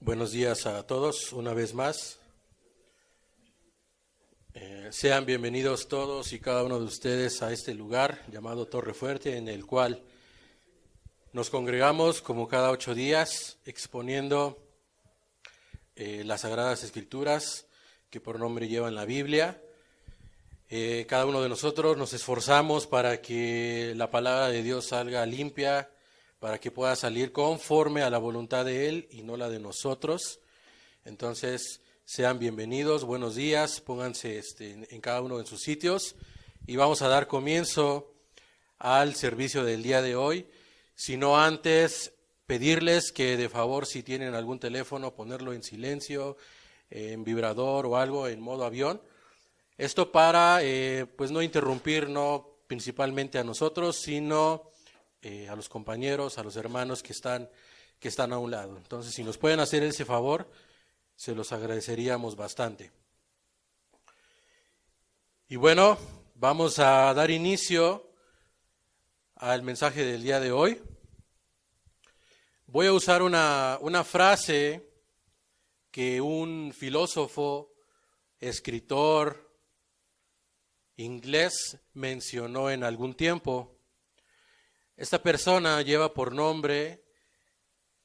Buenos días a todos, una vez más. Sean bienvenidos todos y cada uno de ustedes a este lugar llamado Torre Fuerte, en el cual nos congregamos como cada 8 días exponiendo las Sagradas Escrituras que por nombre llevan la Biblia. Cada uno de nosotros nos esforzamos para que la palabra de Dios salga limpia, para que pueda salir conforme a la voluntad de Él y no la de nosotros. Entonces, sean bienvenidos, buenos días, pónganse en cada uno de sus sitios y vamos a dar comienzo al servicio del día de hoy. Si no antes, pedirles que de favor, si tienen algún teléfono, ponerlo en silencio, en vibrador o algo, en modo avión. Esto para pues no interrumpir, no principalmente a nosotros, sino a los compañeros, a los hermanos que están a un lado. Entonces, si nos pueden hacer ese favor, se los agradeceríamos bastante. Y bueno, vamos a dar inicio al mensaje del día de hoy. Voy a usar una frase que un filósofo, escritor inglés mencionó en algún tiempo. Esta persona lleva por nombre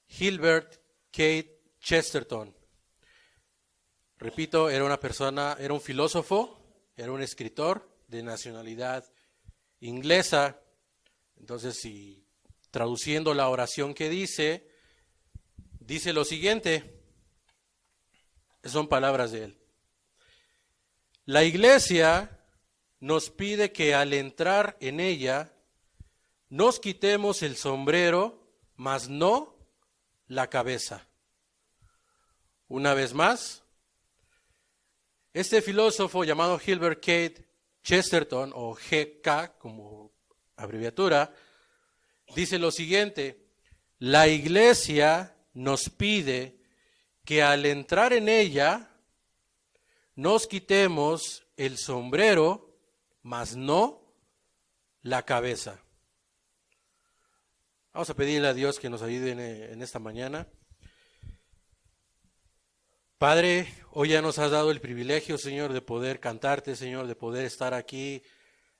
Gilbert K. Chesterton. Repito, era un filósofo, era un escritor de nacionalidad inglesa. Entonces, si traduciendo la oración que dice lo siguiente, son palabras de él. La iglesia nos pide que al entrar en ella nos quitemos el sombrero, mas no la cabeza. Una vez más, este filósofo llamado Gilbert K. Chesterton, o GK como abreviatura, dice lo siguiente: la iglesia nos pide que al entrar en ella nos quitemos el sombrero, mas no la cabeza. Vamos a pedirle a Dios que nos ayude en esta mañana. Padre, hoy ya nos has dado el privilegio, Señor, de poder cantarte, Señor, de poder estar aquí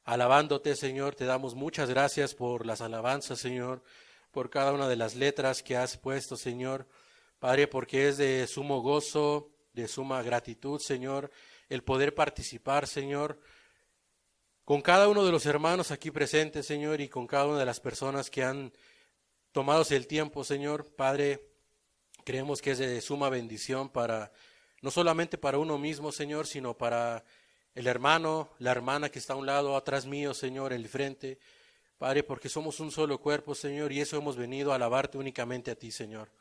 alabándote, Señor. Te damos muchas gracias por las alabanzas, Señor, por cada una de las letras que has puesto, Señor. Padre, porque es de sumo gozo, de suma gratitud, Señor, el poder participar, Señor, con cada uno de los hermanos aquí presentes, Señor, y con cada una de las personas que han tomado el tiempo, Señor. Padre, creemos que es de suma bendición para, no solamente para uno mismo, Señor, sino para el hermano, la hermana que está a un lado, atrás mío, Señor, en el frente. Padre, porque somos un solo cuerpo, Señor, y eso hemos venido a alabarte únicamente a ti, Señor.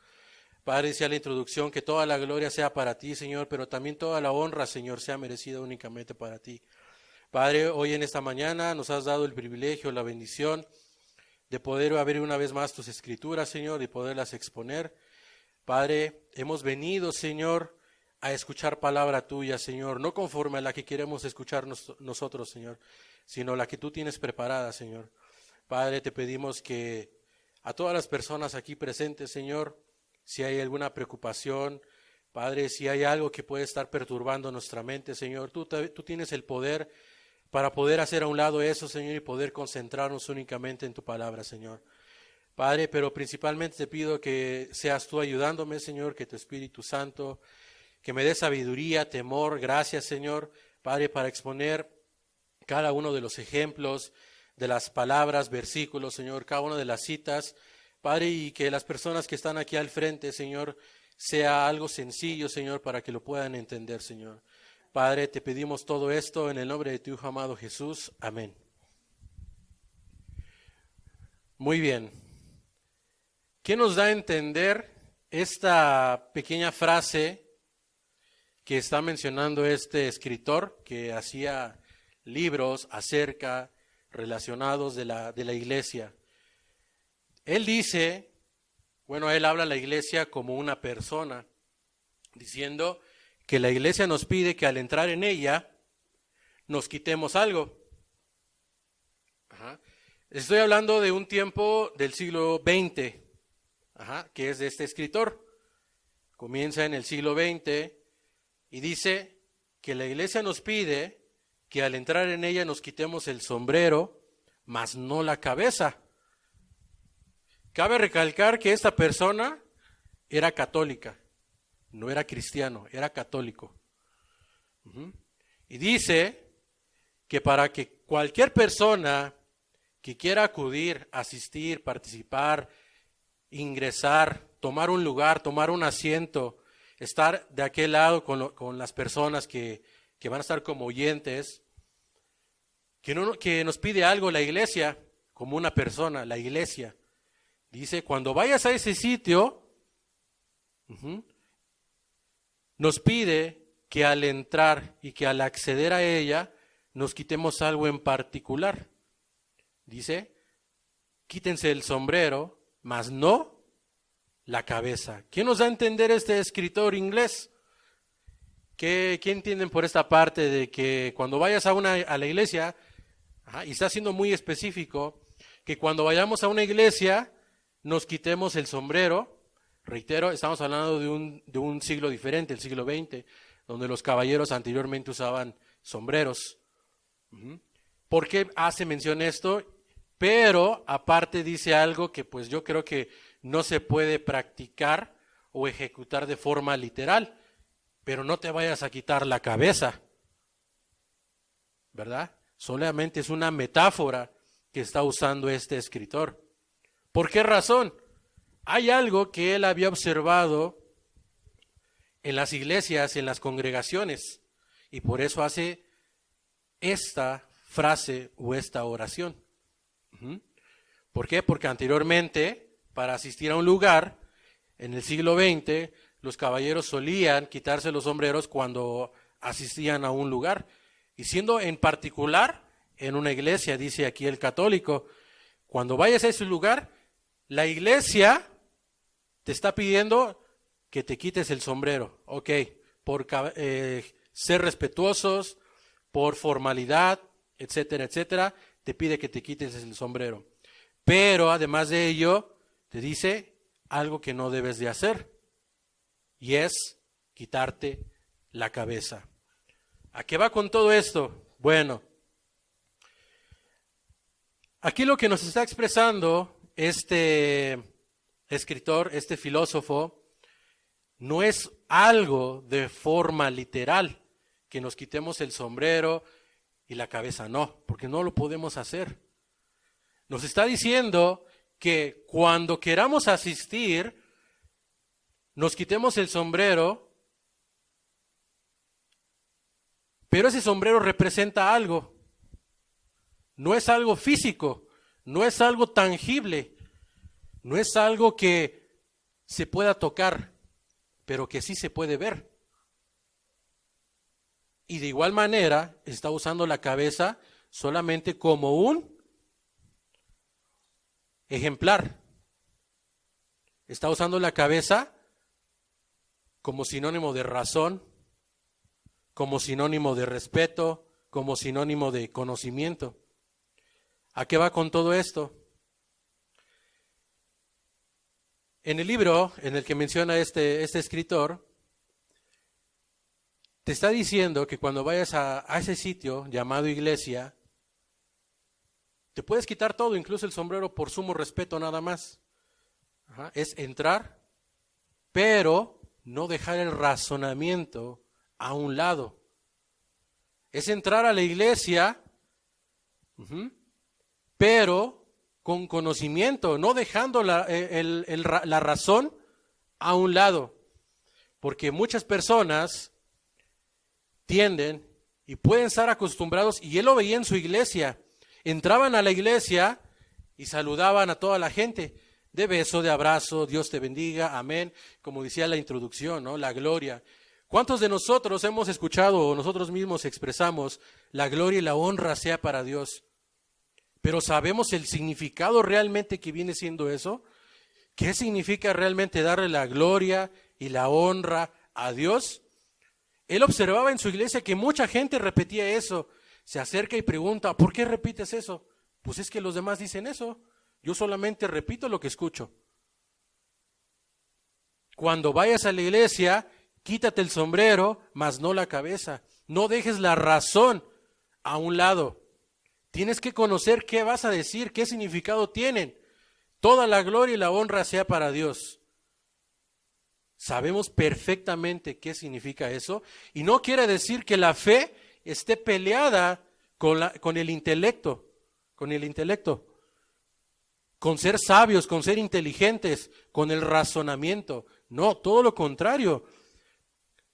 Padre, decía la introducción que toda la gloria sea para ti, Señor, pero también toda la honra, Señor, sea merecida únicamente para ti. Padre, hoy en esta mañana nos has dado el privilegio, la bendición de poder abrir una vez más tus escrituras, Señor, y poderlas exponer. Padre, hemos venido, Señor, a escuchar palabra tuya, Señor, no conforme a la que queremos escuchar nosotros, Señor, sino la que tú tienes preparada, Señor. Padre, te pedimos que a todas las personas aquí presentes, Señor, si hay alguna preocupación, Padre, si hay algo que puede estar perturbando nuestra mente, Señor, tú tienes el poder para poder hacer a un lado eso, Señor, y poder concentrarnos únicamente en tu palabra, Señor. Padre, pero principalmente te pido que seas tú ayudándome, Señor, que tu Espíritu Santo, que me dé sabiduría, temor, gracias, Señor, Padre, para exponer cada uno de los ejemplos, de las palabras, versículos, Señor, cada una de las citas, Padre, y que las personas que están aquí al frente, Señor, sea algo sencillo, Señor, para que lo puedan entender, Señor. Padre, te pedimos todo esto en el nombre de tu Hijo amado Jesús. Amén. Muy bien. ¿Qué nos da a entender esta pequeña frase que está mencionando este escritor que hacía libros relacionados de la iglesia? Él dice, él habla a la iglesia como una persona, diciendo que la iglesia nos pide que al entrar en ella nos quitemos algo. Estoy hablando de un tiempo del siglo XX, que es de este escritor. comienza en el siglo XX y dice que la iglesia nos pide que al entrar en ella nos quitemos el sombrero, mas no la cabeza. Cabe recalcar que esta persona era católica, no era cristiano, era católico. Y dice que para que cualquier persona que quiera acudir, asistir, participar, ingresar, tomar un lugar, tomar un asiento, estar de aquel lado con las personas que van a estar como oyentes, que nos pide algo la iglesia, como una persona, la iglesia. Dice, cuando vayas a ese sitio, nos pide que al entrar y que al acceder a ella, nos quitemos algo en particular. Dice, quítense el sombrero, mas no la cabeza. ¿Quién nos da a entender este escritor inglés? ¿Qué entienden por esta parte de que cuando vayas a la iglesia, y está siendo muy específico, que cuando vayamos a una iglesia nos quitemos el sombrero? Reitero, estamos hablando de un siglo diferente, el siglo XX, donde los caballeros anteriormente usaban sombreros. ¿Por qué hace mención esto? Pero aparte dice algo que pues yo creo que no se puede practicar o ejecutar de forma literal, pero no te vayas a quitar la cabeza, ¿verdad? Solamente es una metáfora que está usando este escritor. ¿Por qué razón? Hay algo que él había observado en las iglesias, en las congregaciones, y por eso hace esta frase o esta oración. ¿Por qué? Porque anteriormente, para asistir a un lugar, en el siglo XX, los caballeros solían quitarse los sombreros cuando asistían a un lugar. Y siendo en particular en una iglesia, dice aquí el católico, cuando vayas a ese lugar, la iglesia te está pidiendo que te quites el sombrero. Ok, por ser respetuosos, por formalidad, etcétera, etcétera, te pide que te quites el sombrero. Pero además de ello, te dice algo que no debes de hacer, y es quitarte la cabeza. ¿A qué va con todo esto? Bueno, aquí lo que nos está expresando este escritor, este filósofo, no es algo de forma literal, que nos quitemos el sombrero y la cabeza, no, porque no lo podemos hacer. Nos está diciendo que cuando queramos asistir, nos quitemos el sombrero, pero ese sombrero representa algo. No es algo físico, no es algo tangible, no es algo que se pueda tocar, pero que sí se puede ver. Y de igual manera está usando la cabeza solamente como un ejemplar. Está usando la cabeza como sinónimo de razón, como sinónimo de respeto, como sinónimo de conocimiento. ¿A qué va con todo esto? En el libro en el que menciona este escritor, te está diciendo que cuando vayas a ese sitio llamado iglesia, te puedes quitar todo, incluso el sombrero, por sumo respeto nada más. Es entrar, pero no dejar el razonamiento a un lado. Es entrar a la iglesia, pero con conocimiento, no dejando la razón a un lado. Porque muchas personas tienden y pueden estar acostumbrados, y él lo veía en su iglesia, entraban a la iglesia y saludaban a toda la gente, de beso, de abrazo, Dios te bendiga, amén, como decía la introducción, ¿no? La gloria. ¿Cuántos de nosotros hemos escuchado o nosotros mismos expresamos la gloria y la honra sea para Dios? Pero ¿sabemos el significado realmente que viene siendo eso? ¿Qué significa realmente darle la gloria y la honra a Dios? Él observaba en su iglesia que mucha gente repetía eso. Se acerca y pregunta, ¿por qué repites eso? Pues es que los demás dicen eso. Yo solamente repito lo que escucho. cuando vayas a la iglesia, quítate el sombrero, mas no la cabeza. No dejes la razón a un lado. Tienes que conocer qué vas a decir, qué significado tienen. Toda la gloria y la honra sea para Dios. Sabemos perfectamente qué significa eso, y no quiere decir que la fe esté peleada con el intelecto, con ser sabios, con ser inteligentes, con el razonamiento. No, todo lo contrario.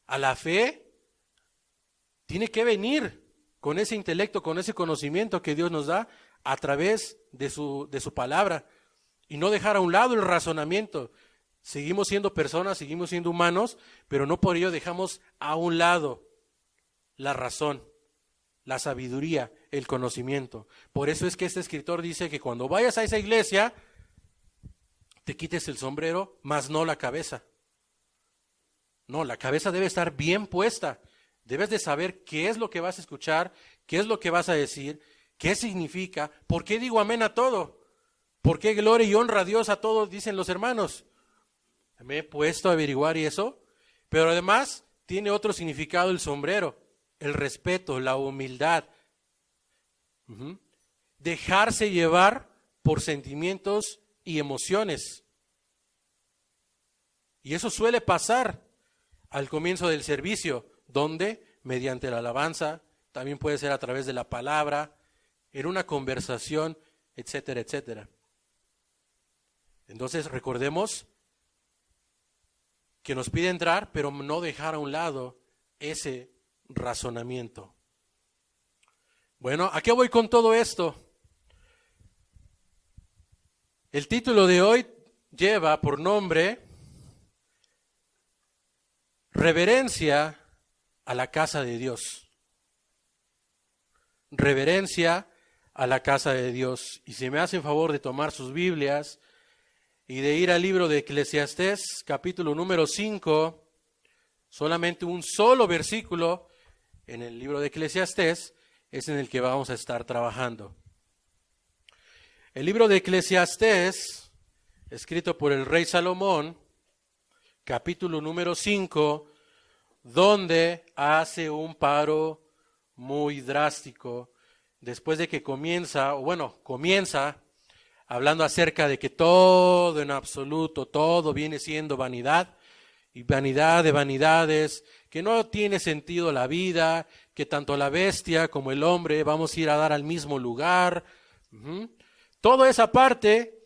A la fe tiene que venir con ese intelecto, con ese conocimiento que Dios nos da a través de su palabra, y no dejar a un lado el razonamiento. Seguimos siendo personas, seguimos siendo humanos, pero no por ello dejamos a un lado la razón, la sabiduría, el conocimiento. Por eso es que este escritor dice que cuando vayas a esa iglesia, te quites el sombrero, mas no la cabeza. No, la cabeza debe estar bien puesta. Debes de saber qué es lo que vas a escuchar, qué es lo que vas a decir, qué significa, por qué digo amén a todo, por qué gloria y honra a Dios a todos, dicen los hermanos. Me he puesto a averiguar y eso, pero además tiene otro significado el sombrero, el respeto, la humildad. Dejarse llevar por sentimientos y emociones. Y eso suele pasar al comienzo del servicio, donde mediante la alabanza, también puede ser a través de la palabra, en una conversación, etcétera, etcétera. Entonces recordemos que nos pide entrar, pero no dejar a un lado ese razonamiento. Bueno, ¿a qué voy con todo esto? El título de hoy lleva por nombre Reverencia a la casa de Dios. Reverencia a la casa de Dios. Y si me hacen favor de tomar sus Biblias y de ir al libro de Eclesiastés, capítulo número 5, solamente un solo versículo en el libro de Eclesiastés es en el que vamos a estar trabajando. El libro de Eclesiastés, escrito por el rey Salomón, capítulo número 5, donde hace un paro muy drástico después de que comienza hablando acerca de que todo en absoluto, todo viene siendo vanidad, y vanidad de vanidades, que no tiene sentido la vida, que tanto la bestia como el hombre vamos a ir a dar al mismo lugar. Toda esa parte,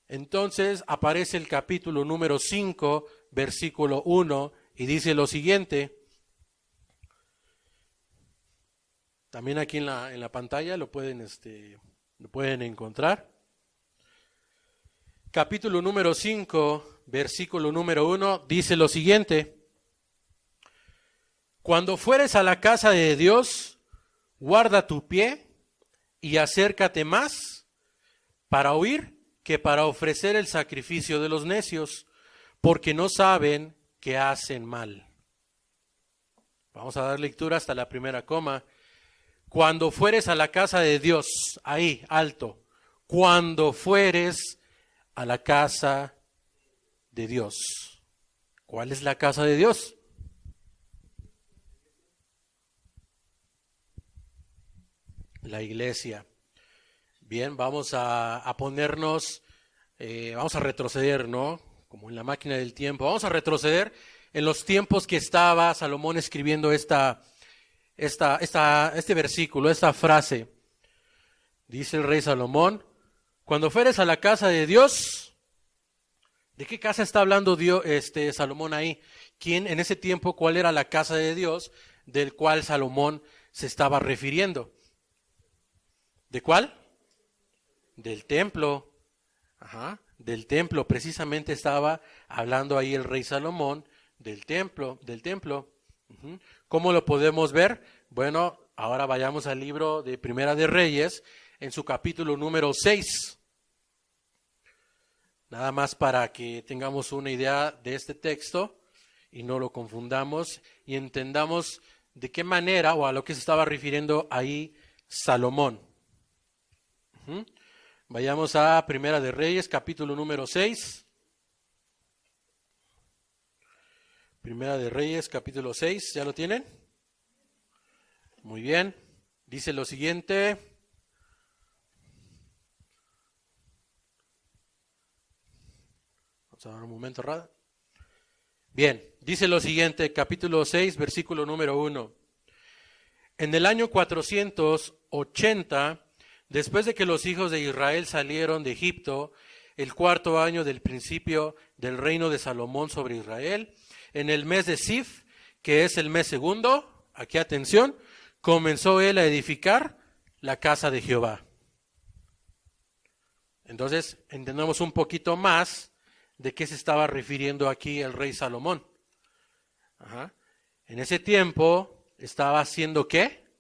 entonces aparece el capítulo número 5, versículo 1, y dice lo siguiente. También aquí en la pantalla lo pueden encontrar. Capítulo número 5, versículo número 1, dice lo siguiente. Cuando fueres a la casa de Dios, guarda tu pie y acércate más para oír que para ofrecer el sacrificio de los necios, porque no saben que hacen mal. Vamos a dar lectura hasta la primera coma. Cuando fueres a la casa de Dios, ahí, alto. Cuando fueres a la casa de Dios. ¿Cuál es la casa de Dios? La iglesia. Bien, vamos a ponernos, vamos a retroceder, ¿no? Como en la máquina del tiempo. Vamos a retroceder en los tiempos que estaba Salomón escribiendo este versículo, esta frase. Dice el rey Salomón, cuando fueres a la casa de Dios, ¿de qué casa está hablando Salomón ahí? ¿Quién en ese tiempo, cuál era la casa de Dios del cual Salomón se estaba refiriendo? ¿De cuál? Del templo. Del templo. Precisamente estaba hablando ahí el rey Salomón del templo. ¿Cómo lo podemos ver? Bueno, ahora vayamos al libro de Primera de Reyes, en su capítulo número 6. Nada más para que tengamos una idea de este texto y no lo confundamos y entendamos de qué manera o a lo que se estaba refiriendo ahí Salomón. Vayamos a Primera de Reyes, capítulo número 6. Primera de Reyes, capítulo 6, ¿ya lo tienen? Muy bien. Dice lo siguiente. Vamos a dar un momento, Rada. Bien, dice lo siguiente, capítulo 6, versículo número 1. En el año 480, después de que los hijos de Israel salieron de Egipto, el cuarto año del principio del reino de Salomón sobre Israel, en el mes de Sif, que es el mes segundo, aquí atención, comenzó él a edificar la casa de Jehová. Entonces, entendemos un poquito más de qué se estaba refiriendo aquí el rey Salomón. En ese tiempo estaba haciendo ¿qué?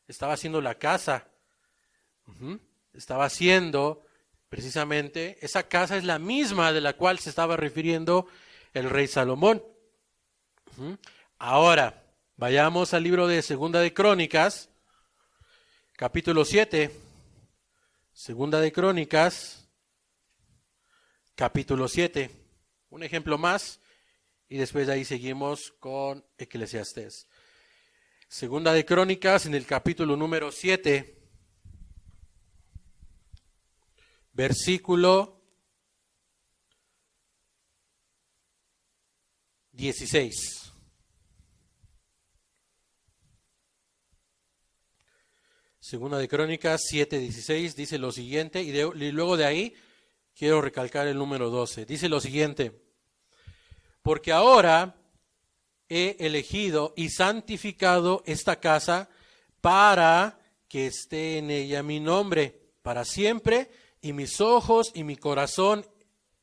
Estaba haciendo la casa. Estaba haciendo precisamente, esa casa es la misma de la cual se estaba refiriendo el rey Salomón. Ahora, vayamos al libro de Segunda de Crónicas, capítulo 7. Segunda de Crónicas, capítulo 7. Un ejemplo más y después de ahí seguimos con Eclesiastés. Segunda de Crónicas en el capítulo número 7, versículo 16. Segunda de Crónicas 7:16 dice lo siguiente, y luego de ahí quiero recalcar el número 12. Dice lo siguiente: porque ahora he elegido y santificado esta casa para que esté en ella mi nombre para siempre, y mis ojos y mi corazón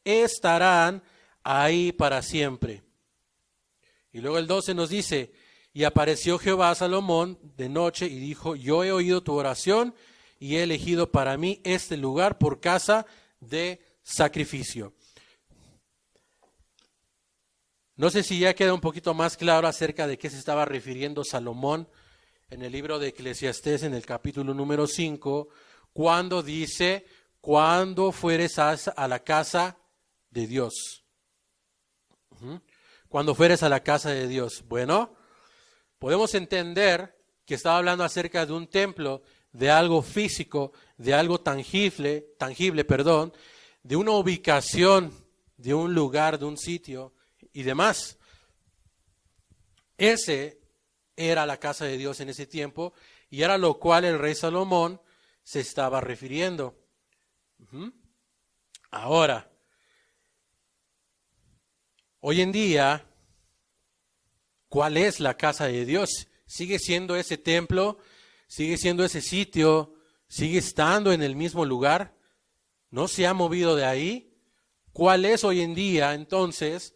estarán ahí para siempre. Y luego el 12 nos dice: y apareció Jehová a Salomón de noche y dijo: yo he oído tu oración y he elegido para mí este lugar por casa de sacrificio. No sé si ya queda un poquito más claro acerca de qué se estaba refiriendo Salomón en el libro de Eclesiastés, en el capítulo número 5, cuando dice: cuando fueres a la casa de Dios. Cuando fueres a la casa de Dios. Bueno, podemos entender que estaba hablando acerca de un templo, de algo físico, de algo tangible, de una ubicación, de un lugar, de un sitio y demás. Ese era la casa de Dios en ese tiempo y era lo cual el rey Salomón se estaba refiriendo. Ahora, hoy en día, ¿cuál es la casa de Dios? ¿Sigue siendo ese templo? ¿Sigue siendo ese sitio? ¿Sigue estando en el mismo lugar? ¿No se ha movido de ahí? ¿Cuál es hoy en día entonces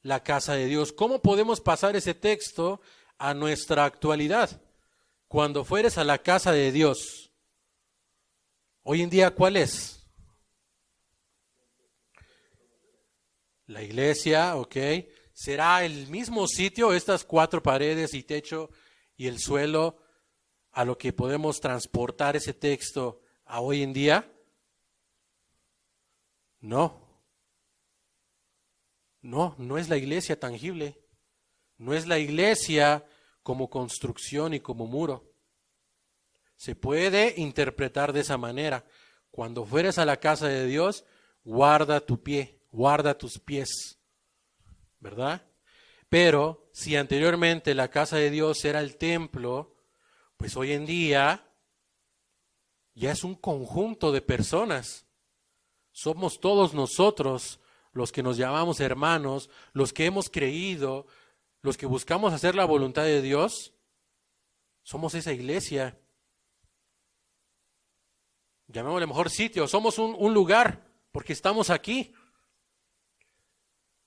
la casa de Dios? ¿Cómo podemos pasar ese texto a nuestra actualidad? Cuando fueres a la casa de Dios, hoy en día, ¿cuál es? La iglesia, ¿ok? ¿Será el mismo sitio, estas 4 paredes y techo y el suelo, a lo que podemos transportar ese texto a hoy en día? No. No es la iglesia tangible. No es la iglesia como construcción y como muro. Se puede interpretar de esa manera. Cuando fueres a la casa de Dios, guarda tu pie, guarda tus pies, ¿verdad? Pero si anteriormente la casa de Dios era el templo, pues hoy en día ya es un conjunto de personas. Somos todos nosotros los que nos llamamos hermanos, los que hemos creído, los que buscamos hacer la voluntad de Dios. Somos esa iglesia. Llamémosle mejor sitio, somos un lugar, porque estamos aquí.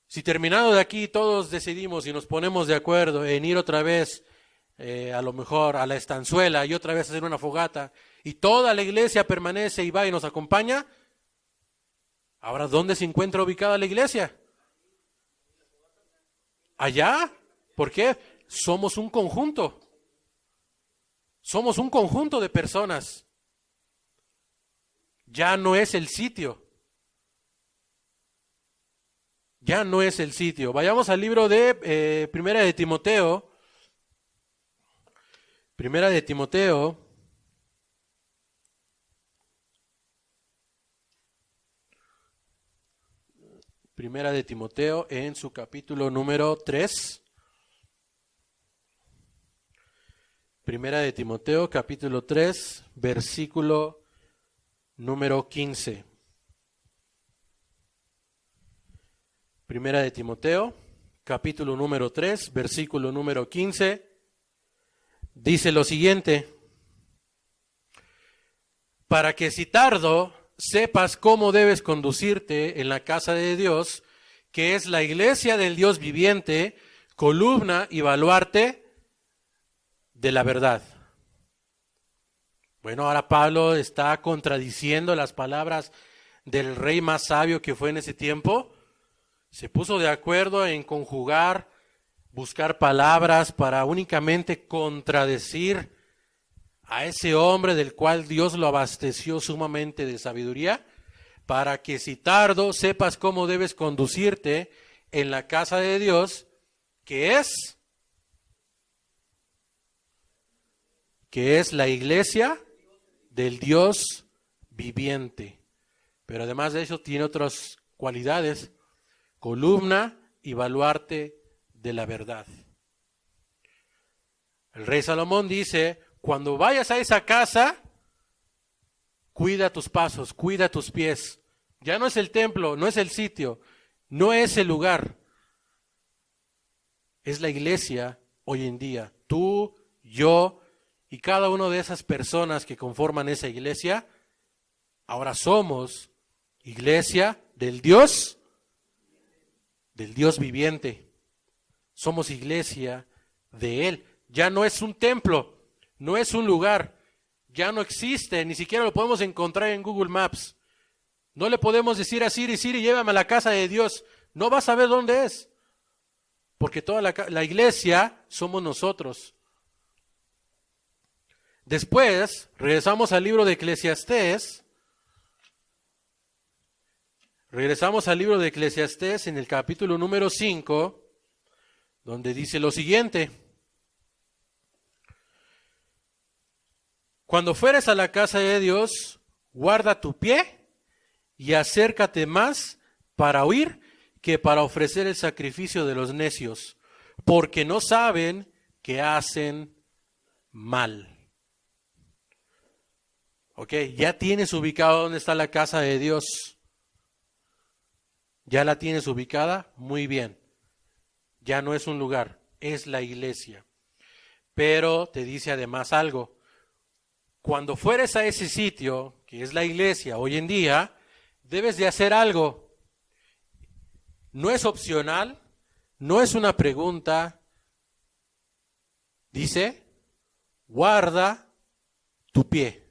Si terminado de aquí todos decidimos y nos ponemos de acuerdo en ir otra vez, a lo mejor a la estanzuela y otra vez hacer una fogata, y toda la iglesia permanece y va y nos acompaña, ahora ¿dónde se encuentra ubicada la iglesia? Allá. ¿Por qué? Somos un conjunto. Somos un conjunto de personas. Ya no es el sitio. Ya no es el sitio. Vayamos al libro de Primera de Timoteo. Primera de Timoteo. Primera de Timoteo en su capítulo número 3. Primera de Timoteo, capítulo 3, versículo número 15. Primera de Timoteo, capítulo número 3, versículo número 15. Dice lo siguiente: para que si tardo sepas cómo debes conducirte en la casa de Dios, que es la iglesia del Dios viviente, columna y baluarte de la verdad. Bueno, ahora Pablo está contradiciendo las palabras del rey más sabio que fue en ese tiempo. Se puso de acuerdo en conjugar, buscar palabras para únicamente contradecir a ese hombre del cual Dios lo abasteció sumamente de sabiduría, para que si tardo sepas cómo debes conducirte en la casa de Dios, que es la iglesia del Dios viviente. Pero además de eso tiene otras cualidades: columna y baluarte de la verdad. El rey Salomón dice: cuando vayas a esa casa, cuida tus pasos, cuida tus pies. Ya no es el templo, no es el sitio, no es el lugar. Es la iglesia hoy en día. Tú, yo y cada una de esas personas que conforman esa iglesia, ahora somos iglesia del Dios viviente. Somos iglesia de Él. Ya no es un templo, no es un lugar, ya no existe, ni siquiera lo podemos encontrar en Google Maps. No le podemos decir a Siri: Siri, llévame a la casa de Dios. No vas a saber dónde es, porque toda la iglesia somos nosotros. Después, regresamos al libro de Eclesiastés. Regresamos al libro de Eclesiastés en el capítulo número 5, donde dice lo siguiente: cuando fueres a la casa de Dios, guarda tu pie y acércate más para oír que para ofrecer el sacrificio de los necios, porque no saben que hacen mal. Ok, ya tienes ubicado dónde está la casa de Dios. ¿Ya la tienes ubicada? Muy bien. Ya no es un lugar, es la iglesia. Pero te dice además algo: cuando fueres a ese sitio, que es la iglesia hoy en día, debes de hacer algo. No es opcional, no es una pregunta. Dice: guarda tu pie.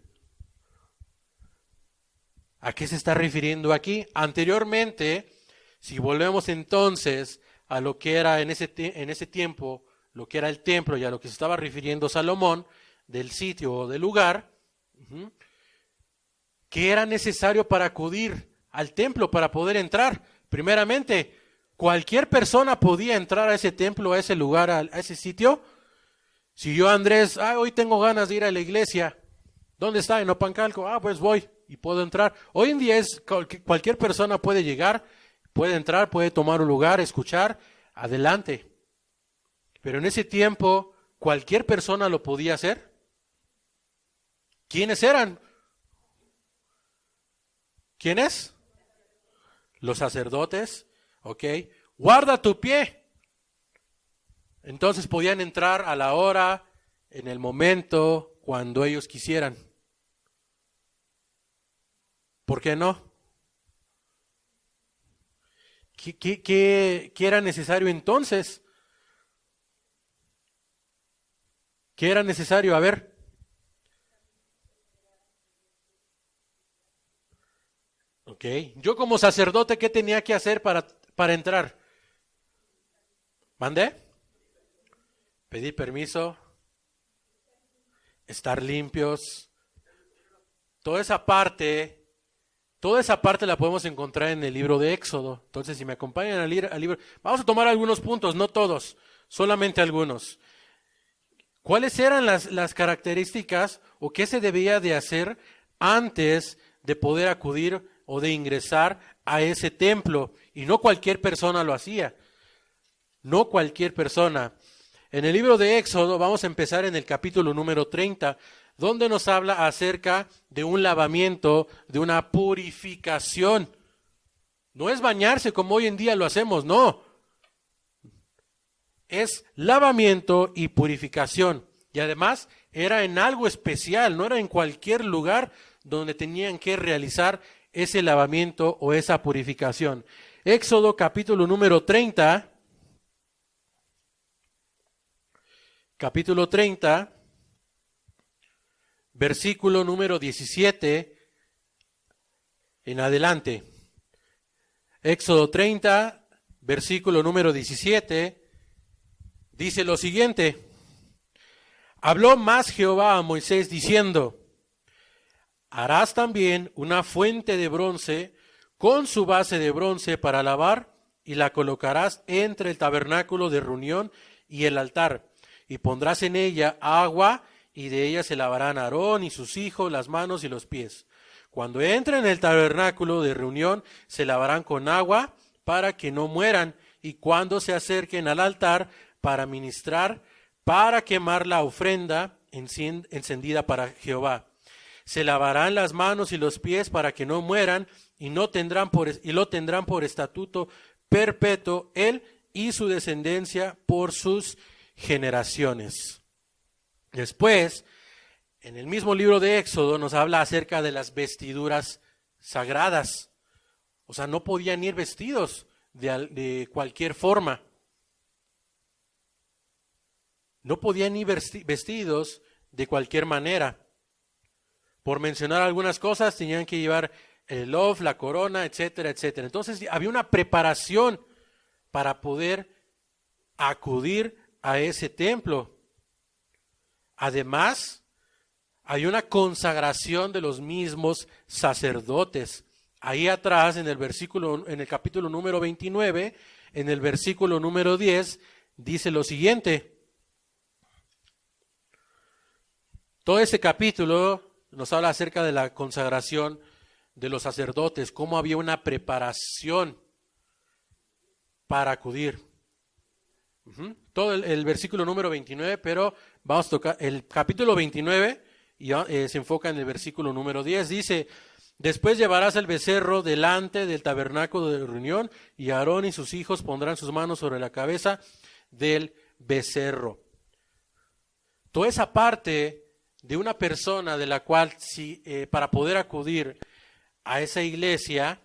¿A qué se está refiriendo aquí? Anteriormente, si volvemos entonces a lo que era en ese tiempo, lo que era el templo y a lo que se estaba refiriendo Salomón, del sitio o del lugar, ¿qué era necesario para acudir al templo, para poder entrar? Primeramente, cualquier persona podía entrar a ese templo, a ese lugar, a ese sitio. Si yo, Andrés, hoy tengo ganas de ir a la iglesia, ¿dónde está? En Opancalco. Pues voy y puedo entrar. Hoy en día cualquier persona puede llegar, puede entrar, puede tomar un lugar, escuchar, adelante. Pero en ese tiempo, ¿cualquier persona lo podía hacer? ¿Quiénes eran? ¿Quiénes? Los sacerdotes. Ok. Guarda tu pie. Entonces podían entrar a la hora, en el momento, cuando ellos quisieran. ¿Por qué no? ¿Qué era necesario entonces? ¿Qué era necesario? A ver. Ok. Yo como sacerdote, ¿qué tenía que hacer para entrar? ¿Mandé? Pedir permiso. Estar limpios. Toda Toda esa parte la podemos encontrar en el libro de Éxodo. Entonces, si me acompañan al libro, vamos a tomar algunos puntos, no todos, solamente algunos. ¿Cuáles eran las características o qué se debía de hacer antes de poder acudir o de ingresar a ese templo? Y no cualquier persona lo hacía. No cualquier persona. En el libro de Éxodo vamos a empezar en el capítulo número 30, donde nos habla acerca de un lavamiento, de una purificación. No es bañarse como hoy en día lo hacemos, no. Es lavamiento y purificación. Y además era en algo especial, no era en cualquier lugar donde tenían que realizar ese lavamiento o esa purificación. Éxodo capítulo número 30. Capítulo 30, versículo número 17 en adelante. Éxodo 30, versículo número 17, dice lo siguiente. Habló más Jehová a Moisés diciendo, harás también una fuente de bronce con su base de bronce para lavar y la colocarás entre el tabernáculo de reunión y el altar. Y pondrás en ella agua, y de ella se lavarán Aarón y sus hijos las manos y los pies. Cuando entren en el tabernáculo de reunión, se lavarán con agua para que no mueran, y cuando se acerquen al altar para ministrar, para quemar la ofrenda encendida para Jehová. Se lavarán las manos y los pies para que no mueran, y lo tendrán por estatuto perpetuo él y su descendencia por sus generaciones. Después, en el mismo libro de Éxodo nos habla acerca de las vestiduras sagradas. O sea, no podían ir vestidos de cualquier forma. No podían ir vestidos de cualquier manera. Por mencionar algunas cosas, tenían que llevar el ephod, la corona, etcétera, etcétera. Entonces había una preparación para poder acudir a ese templo. Además, hay una consagración de los mismos sacerdotes. Ahí atrás, en el capítulo número 29, en el versículo número 10, dice lo siguiente. Todo ese capítulo nos habla acerca de la consagración de los sacerdotes, cómo había una preparación para acudir. Todo el versículo número 29, pero vamos a tocar el capítulo 29 y se enfoca en el versículo número 10. Dice, después llevarás el becerro delante del tabernáculo de reunión y Aarón y sus hijos pondrán sus manos sobre la cabeza del becerro. Toda esa parte de una persona de la cual para poder acudir a esa iglesia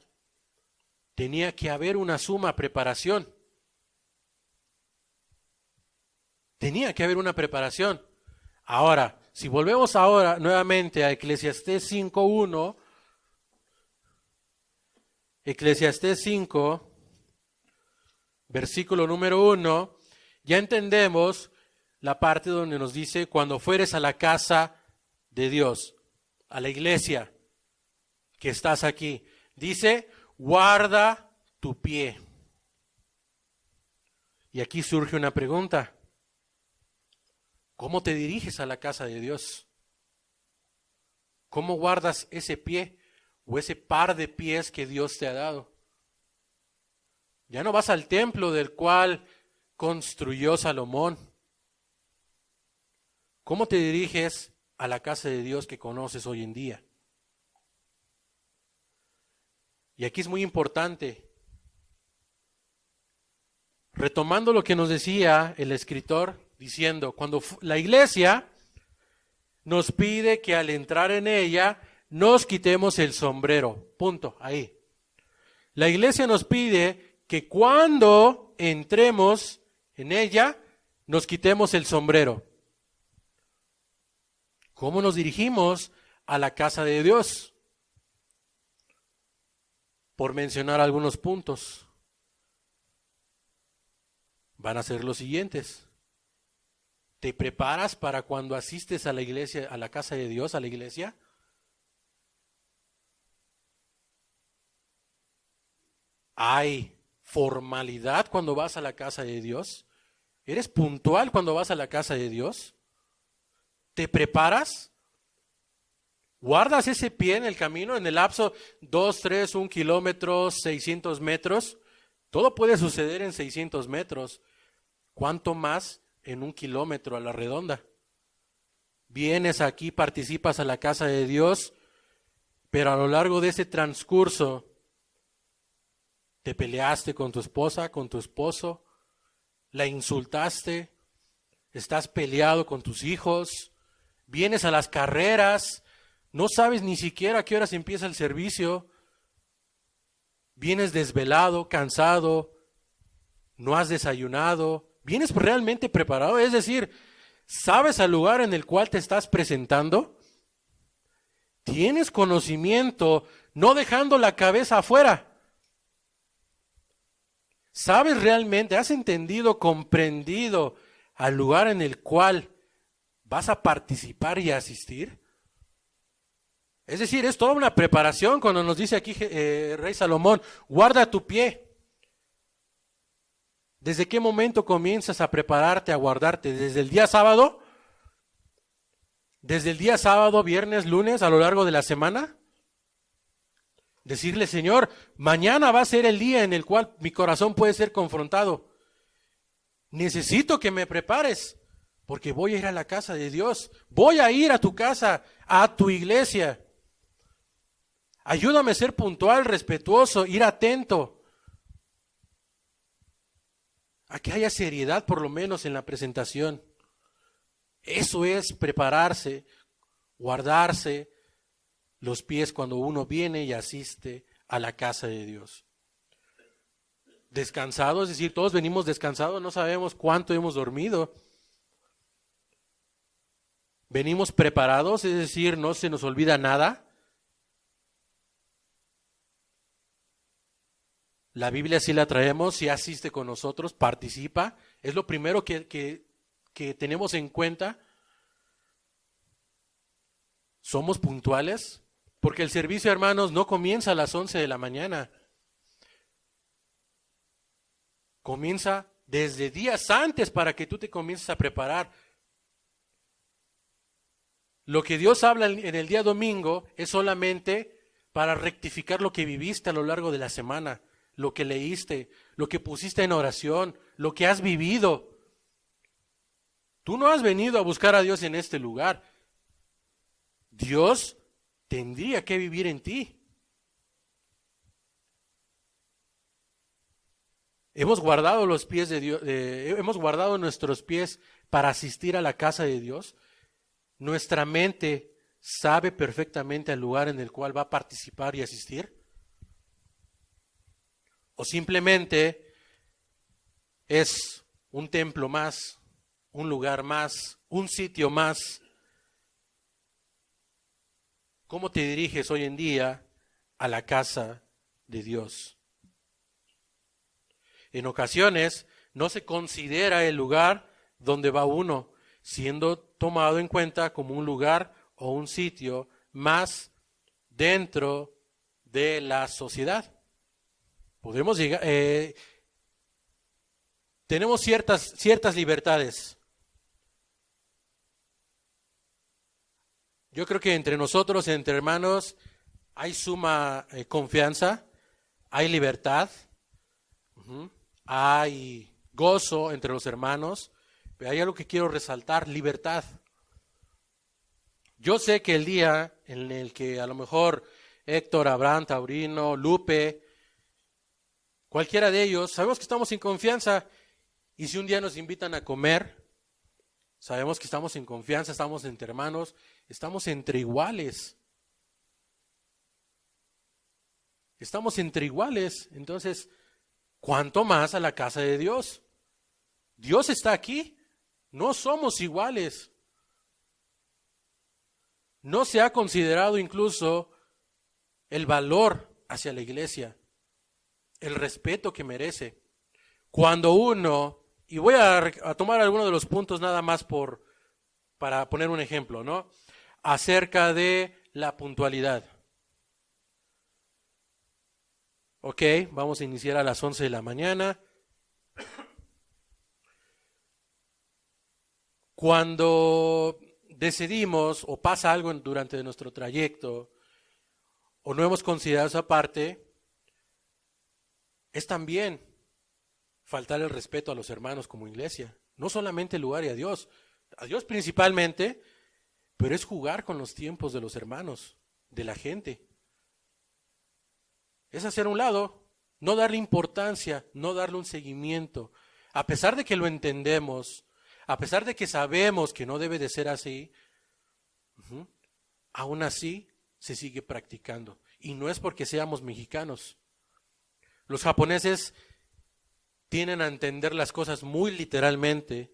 tenía que haber una suma preparación. Tenía que haber una preparación. Ahora, si volvemos ahora nuevamente a Eclesiastés 5:1, Eclesiastés 5, versículo número 1, ya entendemos la parte donde nos dice, cuando fueres a la casa de Dios, a la iglesia que estás aquí, dice, guarda tu pie. Y aquí surge una pregunta. ¿Cómo te diriges a la casa de Dios? ¿Cómo guardas ese pie o ese par de pies que Dios te ha dado? Ya no vas al templo del cual construyó Salomón. ¿Cómo te diriges a la casa de Dios que conoces hoy en día? Y aquí es muy importante, retomando lo que nos decía el escritor, diciendo, cuando la iglesia nos pide que al entrar en ella nos quitemos el sombrero, punto, ahí. La iglesia nos pide que cuando entremos en ella nos quitemos el sombrero. ¿Cómo nos dirigimos a la casa de Dios? Por mencionar algunos puntos, van a ser los siguientes. ¿Te preparas para cuando asistes a la iglesia, a la casa de Dios, a la iglesia? ¿Hay formalidad cuando vas a la casa de Dios? ¿Eres puntual cuando vas a la casa de Dios? ¿Te preparas? ¿Guardas ese pie en el camino, en el lapso 2, 3, 1 kilómetro, 600 metros? Todo puede suceder en 600 metros. ¿Cuánto más en 1 kilómetro a la redonda? Vienes aquí, participas a la casa de Dios, pero a lo largo de ese transcurso te peleaste con tu esposa, con tu esposo, la insultaste, estás peleado con tus hijos, vienes a las carreras, no sabes ni siquiera a qué horas empieza el servicio, vienes desvelado, cansado, no has desayunado, vienes realmente preparado, es decir, ¿sabes al lugar en el cual te estás presentando? ¿Tienes conocimiento, no dejando la cabeza afuera? ¿Sabes realmente, has entendido, comprendido al lugar en el cual vas a participar y asistir? Es decir, es toda una preparación cuando nos dice aquí Rey Salomón, guarda tu pie. ¿Desde qué momento comienzas a prepararte, a guardarte? ¿Desde el día sábado? ¿Desde el día sábado, viernes, lunes, a lo largo de la semana? Decirle, Señor, mañana va a ser el día en el cual mi corazón puede ser confrontado. Necesito que me prepares, porque voy a ir a la casa de Dios. Voy a ir a tu casa, a tu iglesia. Ayúdame a ser puntual, respetuoso, ir atento. A que haya seriedad por lo menos en la presentación. Eso es prepararse, guardarse los pies cuando uno viene y asiste a la casa de Dios. Descansado, es decir, todos venimos descansados, no sabemos cuánto hemos dormido. Venimos preparados, es decir, no se nos olvida nada. La Biblia sí la traemos, sí asiste con nosotros, participa. Es lo primero que tenemos en cuenta. ¿Somos puntuales? Porque el servicio, hermanos, no comienza a las 11 de la mañana. Comienza desde días antes para que tú te comiences a preparar. Lo que Dios habla en el día domingo es solamente para rectificar lo que viviste a lo largo de la semana, lo que leíste, lo que pusiste en oración, lo que has vivido. Tú no has venido a buscar a Dios en este lugar. Dios tendría que vivir en ti. Hemos guardado los pies de Dios, hemos guardado nuestros pies para asistir a la casa de Dios. Nuestra mente sabe perfectamente el lugar en el cual va a participar y asistir. O simplemente es un templo más, un lugar más, un sitio más. ¿Cómo te diriges hoy en día a la casa de Dios? En ocasiones no se considera el lugar donde va uno, siendo tomado en cuenta como un lugar o un sitio más dentro de la sociedad. Podemos llegar, tenemos ciertas libertades. Yo creo que entre nosotros, entre hermanos, hay suma confianza, hay libertad, hay gozo entre los hermanos, pero hay algo que quiero resaltar, libertad. Yo sé que el día en el que a lo mejor Héctor, Abraham, Taurino, Lupe, cualquiera de ellos, sabemos que estamos en confianza y si un día nos invitan a comer, sabemos que estamos en confianza, estamos entre hermanos, estamos entre iguales. Estamos entre iguales, entonces, ¿cuánto más a la casa de Dios? Dios está aquí, no somos iguales. No se ha considerado incluso el valor hacia la iglesia, el respeto que merece. Cuando uno, y voy a tomar algunos de los puntos nada más para poner un ejemplo, ¿no? Acerca de la puntualidad. Ok, vamos a iniciar a las 11 de la mañana. Cuando decidimos o pasa algo durante nuestro trayecto o no hemos considerado esa parte, es también faltar el respeto a los hermanos como iglesia. No solamente el lugar y a Dios principalmente, pero es jugar con los tiempos de los hermanos, de la gente. Es hacer a un lado, no darle importancia, no darle un seguimiento. A pesar de que lo entendemos, a pesar de que sabemos que no debe de ser así, aún así se sigue practicando. Y no es porque seamos mexicanos. Los japoneses tienden a entender las cosas muy literalmente,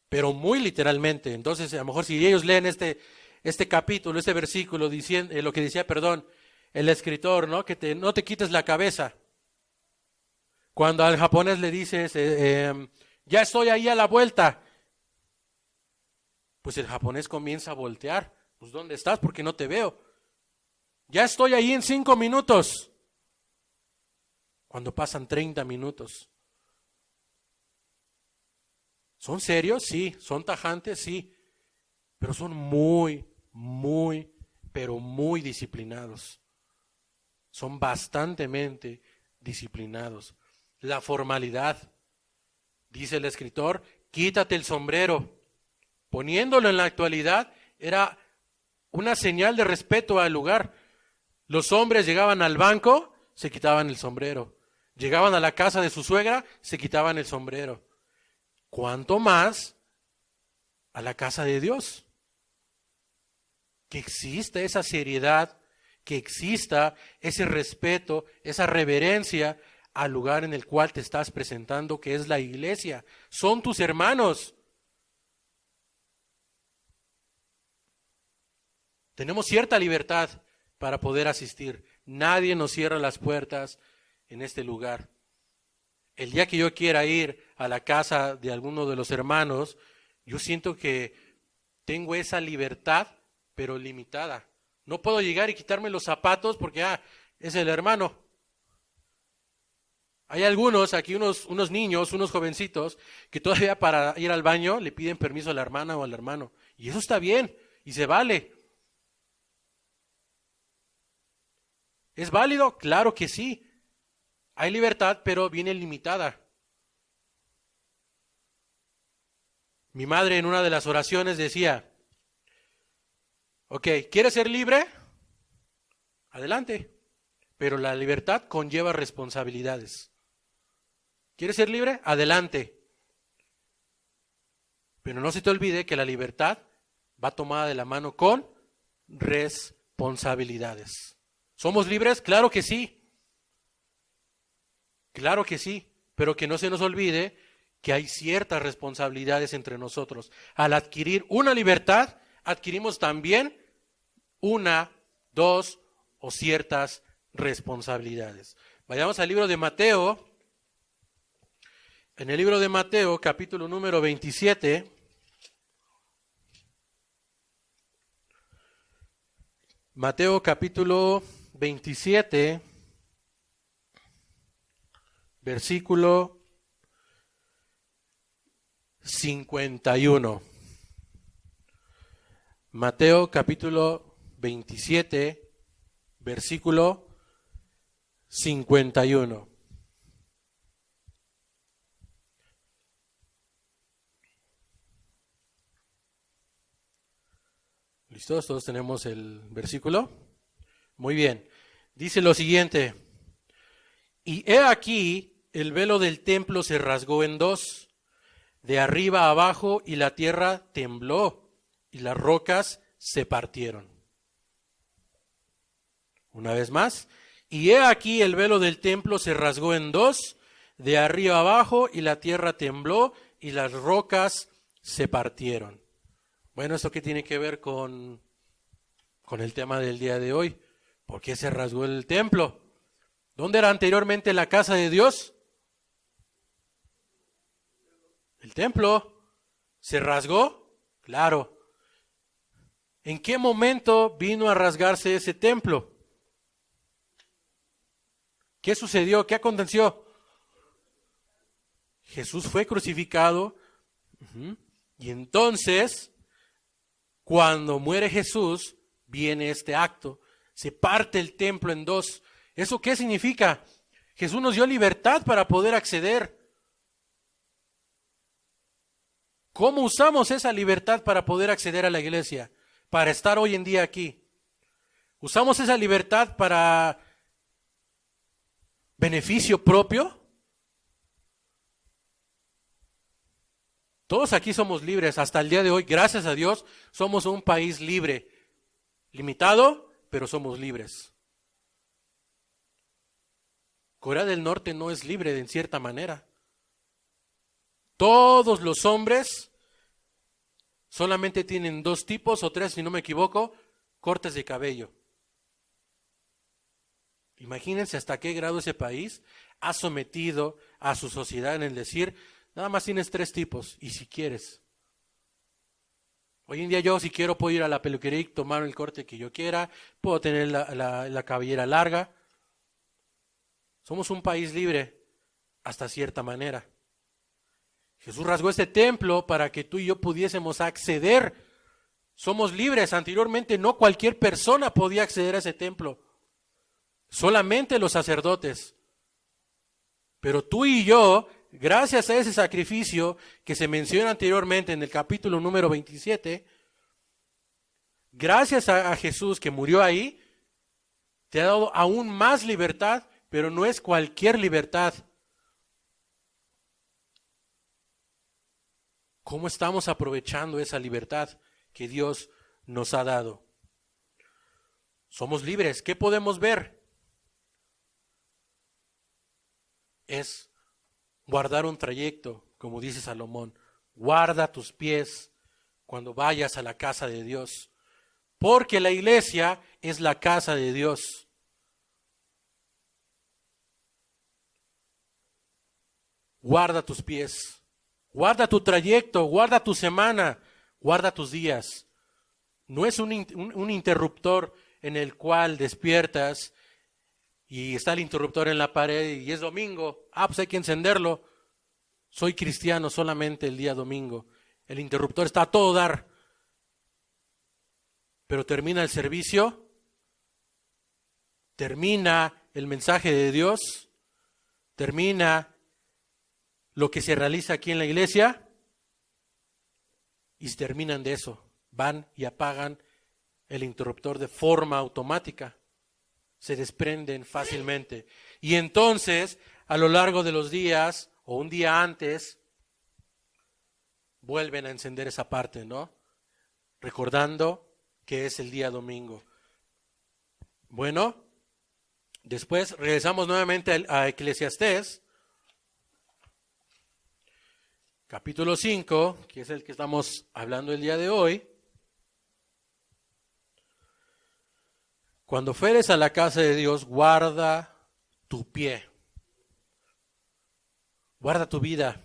pero muy literalmente. Entonces, a lo mejor si ellos leen este capítulo, este versículo, diciendo lo que decía, el escritor, ¿no? Que no te quites la cabeza. Cuando al japonés le dices, ya estoy ahí a la vuelta, pues el japonés comienza a voltear. Pues, ¿dónde estás? Porque no te veo. Ya estoy ahí en 5 minutos. Cuando pasan 30 minutos. ¿Son serios? Sí. ¿Son tajantes? Sí. Pero son muy, pero muy disciplinados. Son bastantemente disciplinados. La formalidad, dice el escritor, quítate el sombrero. Poniéndolo en la actualidad, era una señal de respeto al lugar. Los hombres llegaban al banco, se quitaban el sombrero. Llegaban a la casa de su suegra, se quitaban el sombrero. ¿Cuánto más a la casa de Dios? Que exista esa seriedad, que exista ese respeto, esa reverencia al lugar en el cual te estás presentando, que es la iglesia. Son tus hermanos. Tenemos cierta libertad para poder asistir. Nadie nos cierra las puertas en este lugar. El día que yo quiera ir a la casa de alguno de los hermanos, yo siento que tengo esa libertad, pero limitada. No puedo llegar y quitarme los zapatos porque, es el hermano. Hay algunos, aquí unos niños, unos jovencitos, que todavía para ir al baño le piden permiso a la hermana o al hermano. Y eso está bien, y se vale. ¿Es válido? Claro que sí. Hay libertad, pero viene limitada. Mi madre en una de las oraciones decía, ok, ¿quieres ser libre? Adelante. Pero la libertad conlleva responsabilidades. ¿Quieres ser libre? Adelante. Pero no se te olvide que la libertad va tomada de la mano con responsabilidades. ¿Somos libres? Claro que sí. Claro que sí, pero que no se nos olvide que hay ciertas responsabilidades entre nosotros. Al adquirir una libertad, adquirimos también una, dos o ciertas responsabilidades. Vayamos al libro de Mateo. En el libro de Mateo, capítulo número 27, Mateo capítulo 27, versículo 51. Mateo capítulo 27, versículo 51. ¿Listos? ¿Todos tenemos el versículo? Muy bien. Dice lo siguiente. Y he aquí, el velo del templo se rasgó en dos, de arriba a abajo, y la tierra tembló, y las rocas se partieron. Una vez más. Y he aquí, el velo del templo se rasgó en dos, de arriba a abajo, y la tierra tembló, y las rocas se partieron. Bueno, ¿esto qué tiene que ver con el tema del día de hoy? ¿Por qué se rasgó el templo? ¿Dónde era anteriormente la casa de Dios? El templo. ¿Se rasgó? Claro. ¿En qué momento vino a rasgarse ese templo? ¿Qué sucedió? ¿Qué aconteció? Jesús fue crucificado. Y entonces, cuando muere Jesús, viene este acto. Se parte el templo en dos. ¿Eso qué significa? Jesús nos dio libertad para poder acceder. ¿Cómo usamos esa libertad para poder acceder a la iglesia? Para estar hoy en día aquí. ¿Usamos esa libertad para beneficio propio? Todos aquí somos libres. Hasta el día de hoy, gracias a Dios, somos un país libre. Limitado, pero somos libres. Corea del Norte no es libre en cierta manera. Todos los hombres solamente tienen 2 tipos o 3, si no me equivoco, cortes de cabello. Imagínense hasta qué grado ese país ha sometido a su sociedad en el decir, nada más tienes 3 tipos, y si quieres. Hoy en día yo, si quiero, puedo ir a la peluquería y tomar el corte que yo quiera, puedo tener la cabellera larga. Somos un país libre hasta cierta manera. Jesús rasgó este templo para que tú y yo pudiésemos acceder. Somos libres. Anteriormente no cualquier persona podía acceder a ese templo. Solamente los sacerdotes. Pero tú y yo, gracias a ese sacrificio que se menciona anteriormente en el capítulo número 27, gracias a Jesús que murió ahí, te ha dado aún más libertad, pero no es cualquier libertad. ¿Cómo estamos aprovechando esa libertad que Dios nos ha dado? Somos libres. ¿Qué podemos ver? Es guardar un trayecto, como dice Salomón. Guarda tus pies cuando vayas a la casa de Dios, porque la iglesia es la casa de Dios. Guarda tus pies. Guarda tu trayecto, guarda tu semana, guarda tus días. No es un interruptor en el cual despiertas y está el interruptor en la pared y es domingo. Pues hay que encenderlo. Soy cristiano solamente el día domingo. El interruptor está a todo dar. Pero termina el servicio, termina el mensaje de Dios, termina lo que se realiza aquí en la iglesia y terminan de eso. Van y apagan el interruptor de forma automática. Se desprenden fácilmente. Y entonces, a lo largo de los días, o un día antes, vuelven a encender esa parte, ¿no? Recordando que es el día domingo. Bueno, después regresamos nuevamente a Eclesiastés, capítulo 5, que es el que estamos hablando el día de hoy. Cuando fueres a la casa de Dios, guarda tu pie. Guarda tu vida.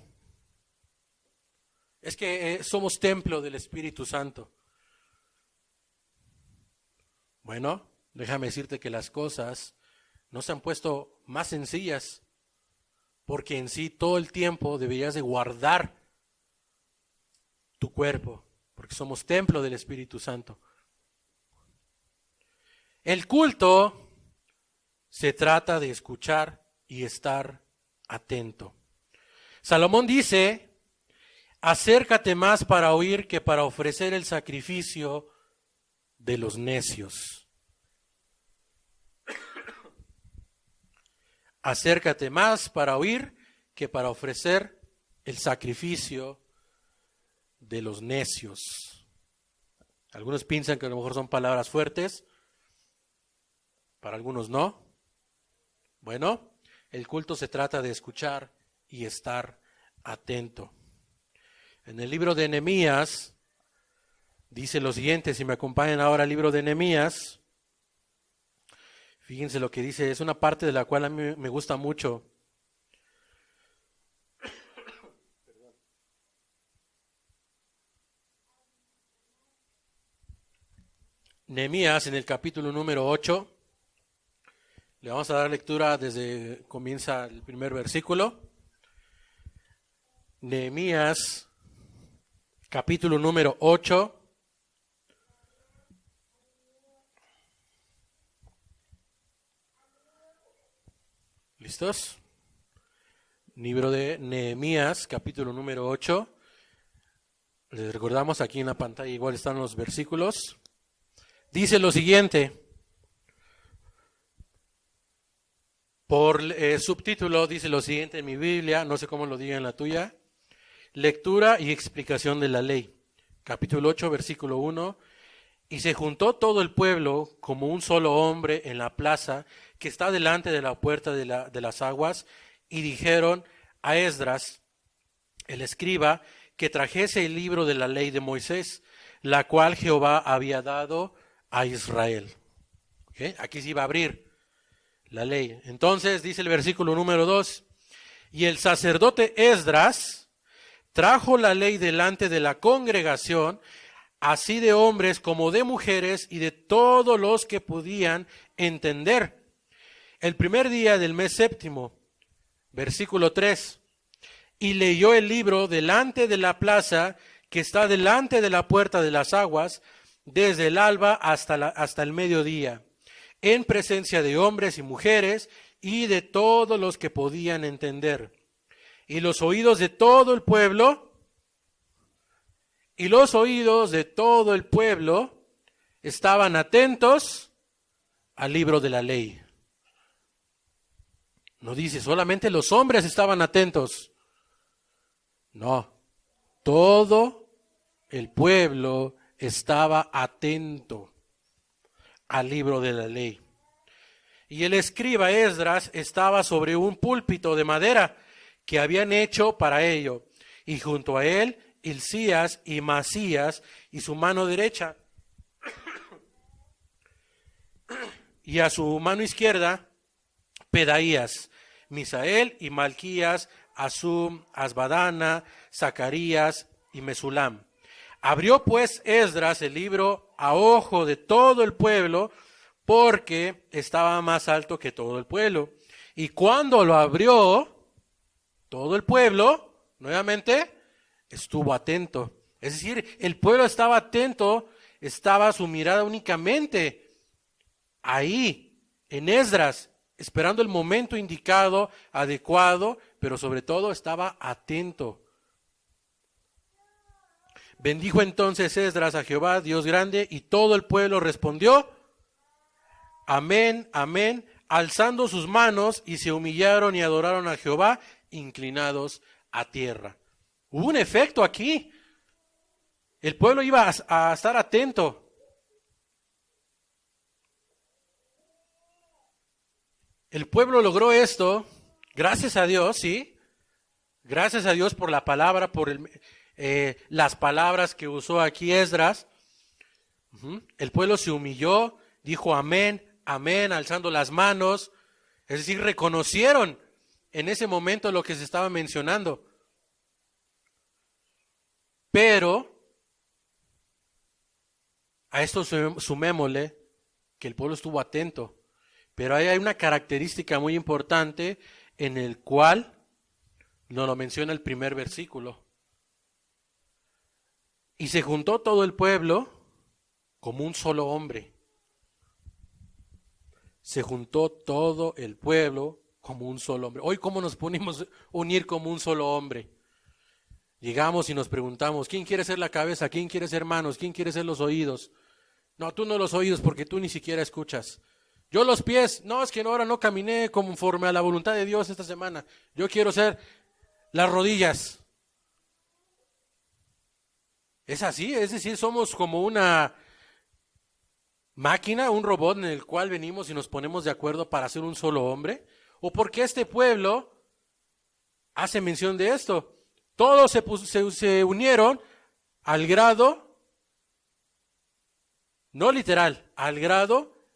Es que somos templo del Espíritu Santo. Bueno, déjame decirte que las cosas no se han puesto más sencillas, porque en sí todo el tiempo deberías de guardar tu cuerpo, porque somos templo del Espíritu Santo. El culto se trata de escuchar y estar atento. Salomón dice, acércate más para oír que para ofrecer el sacrificio de los necios. Acércate más para oír que para ofrecer el sacrificio de los necios. Algunos piensan que a lo mejor son palabras fuertes, para algunos no. Bueno, el culto se trata de escuchar y estar atento. En el libro de Nehemías dice lo siguiente, si me acompañan ahora al libro de Nehemías, fíjense lo que dice, es una parte de la cual a mí me gusta mucho. Nehemías en el capítulo número 8, Le vamos a dar lectura desde comienza el primer versículo. Nehemías, capítulo número 8. ¿Listos? Libro de Nehemías, capítulo número 8. Les recordamos aquí en la pantalla, igual están los versículos. Dice lo siguiente. Por subtítulo dice lo siguiente en mi Biblia, no sé cómo lo diga en la tuya. Lectura y explicación de la ley. Capítulo 8, versículo 1. Y se juntó todo el pueblo como un solo hombre en la plaza que está delante de la puerta de las aguas, y dijeron a Esdras, el escriba, que trajese el libro de la ley de Moisés, la cual Jehová había dado a Israel. ¿Okay? Aquí se iba a abrir la ley. Entonces dice el versículo número 2, y el sacerdote Esdras trajo la ley delante de la congregación, así de hombres como de mujeres y de todos los que podían entender. El primer día del mes séptimo, versículo 3, y leyó el libro delante de la plaza que está delante de la puerta de las aguas, desde el alba hasta el mediodía, en presencia de hombres y mujeres y de todos los que podían entender. Y los oídos de todo el pueblo, estaban atentos al libro de la ley. No dice solamente los hombres estaban atentos. No, todo el pueblo estaba atento al libro de la ley. Y el escriba Esdras estaba sobre un púlpito de madera que habían hecho para ello, y junto a él Hilcías y Masías, y su mano derecha, y a su mano izquierda Pedaías, Misael y Malquías, Asum, Asbadana, Zacarías y Mesulam. Abrió pues Esdras el libro a ojo de todo el pueblo, porque estaba más alto que todo el pueblo. Y cuando lo abrió, todo el pueblo, nuevamente, estuvo atento. Es decir, el pueblo estaba atento, estaba su mirada únicamente ahí, en Esdras, esperando el momento indicado, adecuado, pero sobre todo estaba atento. Bendijo entonces Esdras a Jehová, Dios grande, y todo el pueblo respondió, amén, amén, alzando sus manos, y se humillaron y adoraron a Jehová, inclinados a tierra. Hubo un efecto aquí. El pueblo iba a estar atento. El pueblo logró esto, gracias a Dios, ¿sí? Gracias a Dios por la palabra, por las palabras que usó aquí Esdras. El pueblo se humilló, dijo amén, amén, alzando las manos. Es decir, reconocieron en ese momento lo que se estaba mencionando. Pero a esto sumémosle que el pueblo estuvo atento. Pero ahí hay una característica muy importante en el cual nos lo menciona el primer versículo. Y se juntó todo el pueblo como un solo hombre. Se juntó todo el pueblo como un solo hombre. Hoy, ¿cómo nos ponemos unir como un solo hombre? Llegamos y nos preguntamos, ¿quién quiere ser la cabeza? ¿Quién quiere ser manos? ¿Quién quiere ser los oídos? No, tú no los oídos porque tú ni siquiera escuchas. Yo los pies, no, es que ahora no caminé conforme a la voluntad de Dios esta semana. Yo quiero ser las rodillas. Es así, es decir, somos como una máquina, un robot en el cual venimos y nos ponemos de acuerdo para ser un solo hombre. ¿O porque este pueblo hace mención de esto? Todos se unieron al grado, no literal, al grado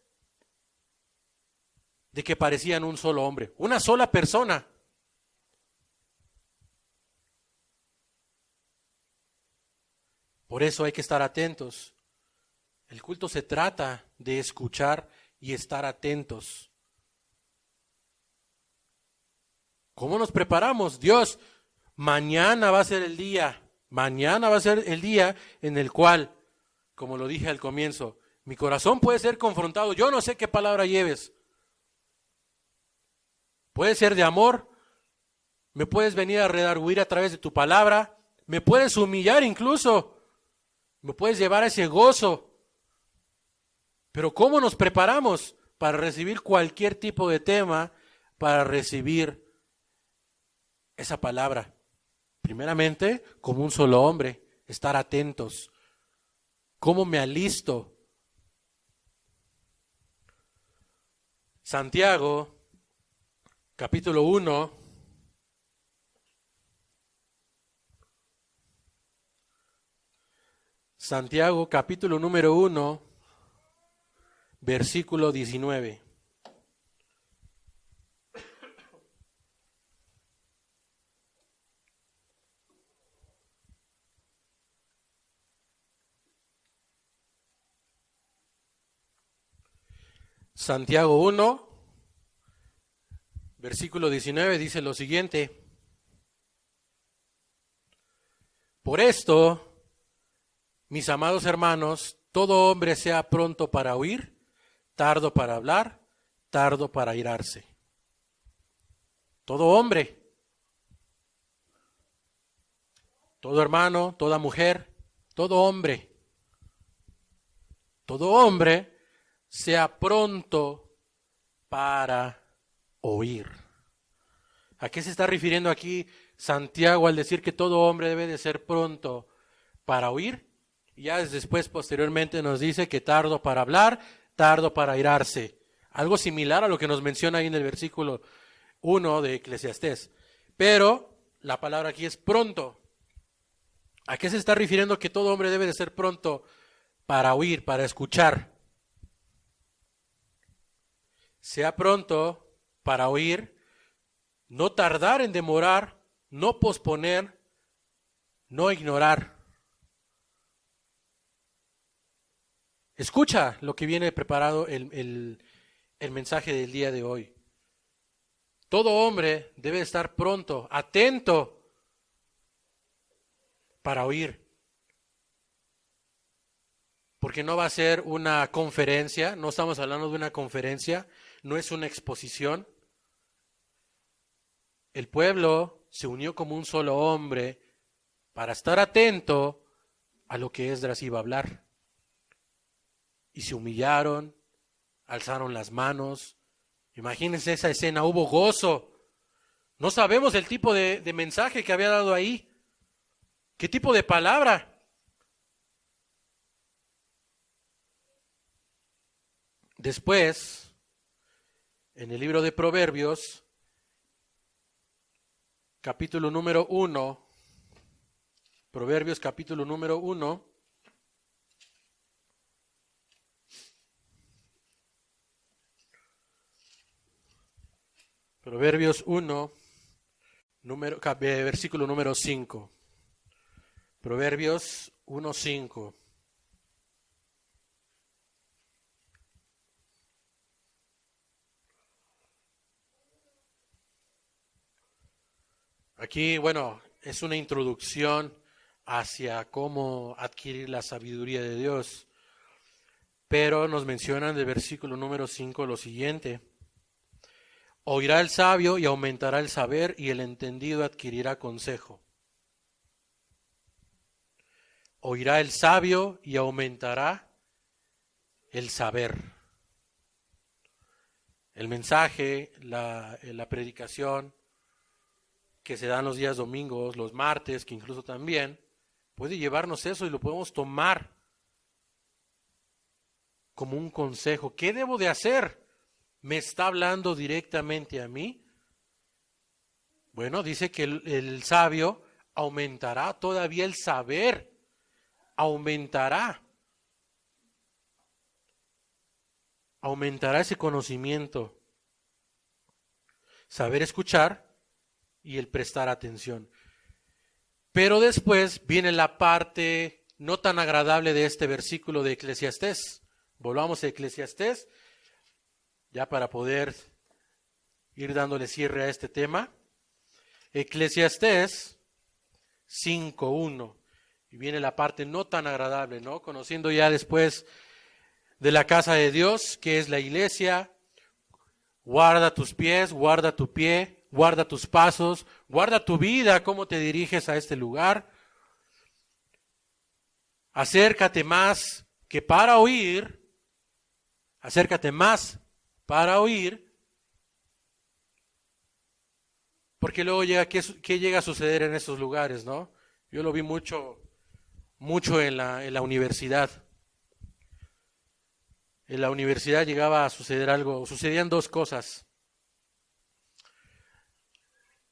de que parecían un solo hombre, una sola persona. Por eso hay que estar atentos. El culto se trata de escuchar y estar atentos. ¿Cómo nos preparamos? Dios, mañana va a ser el día, mañana va a ser el día en el cual, como lo dije al comienzo, mi corazón puede ser confrontado. Yo no sé qué palabra lleves. Puede ser de amor, me puedes venir a redarguir a través de tu palabra, me puedes humillar incluso, me puedes llevar a ese gozo. Pero ¿cómo nos preparamos para recibir cualquier tipo de tema, para recibir esa palabra? Primeramente, como un solo hombre, estar atentos. ¿Cómo me alisto? Santiago, capítulo 1. Santiago, capítulo número 1, versículo 19. Santiago 1, versículo 19 dice lo siguiente: Por esto, mis amados hermanos, todo hombre sea pronto para oír, tardo para hablar, tardo para irarse. Todo hombre, todo hermano, toda mujer, todo hombre sea pronto para oír. ¿A qué se está refiriendo aquí Santiago al decir que todo hombre debe de ser pronto para oír? Y ya después, posteriormente, nos dice que tardo para hablar, tardo para irarse. Algo similar a lo que nos menciona ahí en el versículo 1 de Eclesiastés. Pero la palabra aquí es pronto. ¿A qué se está refiriendo que todo hombre debe de ser pronto para oír, para escuchar? Sea pronto para oír, no tardar en demorar, no posponer, no ignorar. Escucha lo que viene preparado el mensaje del día de hoy. Todo hombre debe estar pronto, atento para oír. Porque no va a ser una conferencia, no estamos hablando de una conferencia, no es una exposición. El pueblo se unió como un solo hombre para estar atento a lo que Esdras iba a hablar. Y se humillaron, alzaron las manos. Imagínense esa escena, hubo gozo. No sabemos el tipo de mensaje que había dado ahí. ¿Qué tipo de palabra? Después, en el libro de Proverbios, capítulo número 1, Proverbios capítulo número 1, Proverbios 1, versículo número 5. Proverbios 1, 5. Aquí, bueno, es una introducción hacia cómo adquirir la sabiduría de Dios, pero nos mencionan del versículo número 5 lo siguiente: Oirá el sabio y aumentará el saber, y el entendido adquirirá consejo. Oirá el sabio y aumentará el saber. El mensaje, la predicación que se dan los días domingos, los martes, que incluso también, puede llevarnos eso y lo podemos tomar como un consejo. ¿Qué debo de hacer? ¿Me está hablando directamente a mí? Bueno, dice que el sabio aumentará todavía el saber, aumentará ese conocimiento, saber escuchar y el prestar atención. Pero después viene la parte no tan agradable de este versículo de Eclesiastés. Volvamos a Eclesiastés, ya para poder ir dándole cierre a este tema. Eclesiastés 5:1. Y viene la parte no tan agradable, ¿no? Conociendo ya después de la casa de Dios, que es la iglesia, guarda tus pies, guarda tu pie, guarda tus pasos, guarda tu vida, cómo te diriges a este lugar. Acércate más que para oír, acércate más para oír, porque luego llega, ¿qué llega a suceder en esos lugares, no? Yo lo vi mucho en la universidad. En la universidad llegaba a suceder algo, sucedían dos cosas.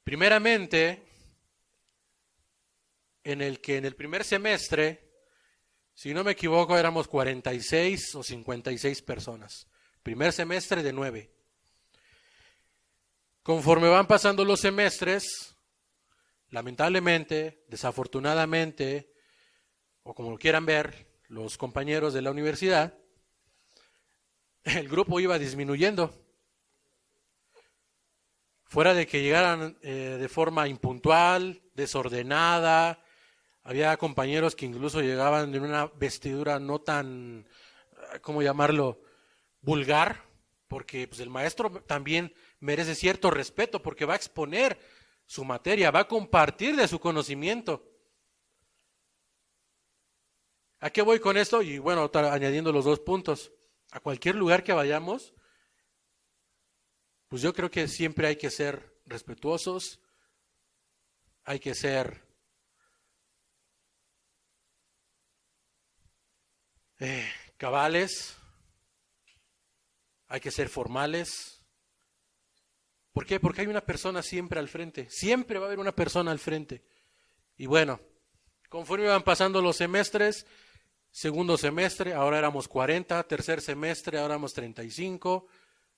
Primeramente, en el primer semestre, si no me equivoco, éramos 46 o 56 personas. Primer semestre de 9. Conforme van pasando los semestres, lamentablemente, desafortunadamente, o como lo quieran ver, los compañeros de la universidad, el grupo iba disminuyendo. Fuera de que llegaran de forma impuntual, desordenada, había compañeros que incluso llegaban en una vestidura no tan, ¿cómo llamarlo?, vulgar, porque pues, el maestro también merece cierto respeto porque va a exponer su materia, va a compartir de su conocimiento. ¿A qué voy con esto? Y bueno, añadiendo los dos puntos. A cualquier lugar que vayamos, pues yo creo que siempre hay que ser respetuosos, hay que ser cabales, hay que ser formales. ¿Por qué? Porque hay una persona siempre al frente, siempre va a haber una persona al frente. Y bueno, conforme van pasando los semestres, segundo semestre, ahora éramos 40, tercer semestre, ahora éramos 35,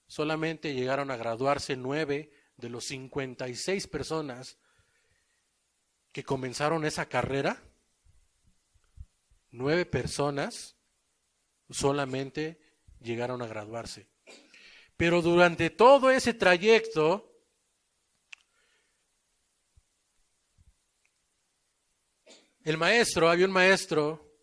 solamente llegaron a graduarse 9 de los 56 personas que comenzaron esa carrera. 9 personas solamente llegaron a graduarse. Pero durante todo ese trayecto, había un maestro,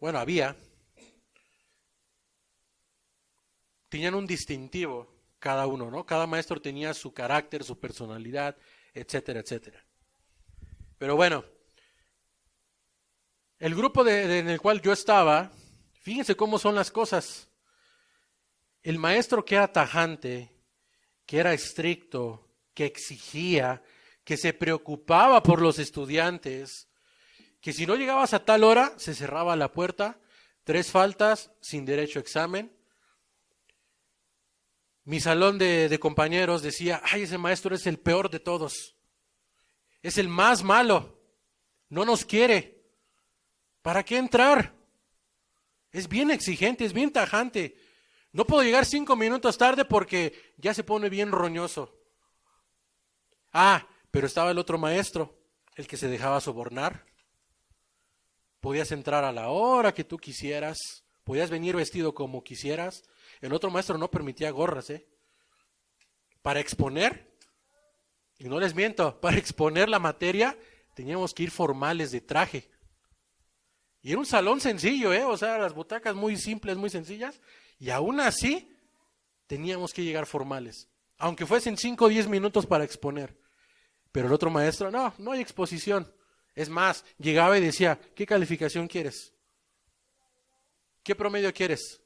tenían un distintivo cada uno, ¿no? Cada maestro tenía su carácter, su personalidad, etcétera, etcétera. Pero bueno, el grupo en el cual yo estaba, fíjense cómo son las cosas. El maestro que era tajante, que era estricto, que exigía, que se preocupaba por los estudiantes, que si no llegabas a tal hora, se cerraba la puerta, 3 faltas, sin derecho a examen. Mi salón de compañeros decía, ay, ese maestro es el peor de todos, es el más malo, no nos quiere, ¿para qué entrar? Es bien exigente, es bien tajante. No puedo llegar 5 minutos tarde porque ya se pone bien roñoso. Ah, pero estaba el otro maestro, el que se dejaba sobornar. Podías entrar a la hora que tú quisieras, podías venir vestido como quisieras. El otro maestro no permitía gorras, Para exponer, y no les miento, para exponer la materia teníamos que ir formales de traje. Y era un salón sencillo, o sea, las butacas muy simples, muy sencillas. Y aún así, teníamos que llegar formales. Aunque fuesen 5 o 10 minutos para exponer. Pero el otro maestro, no hay exposición. Es más, llegaba y decía, ¿qué calificación quieres? ¿Qué promedio quieres?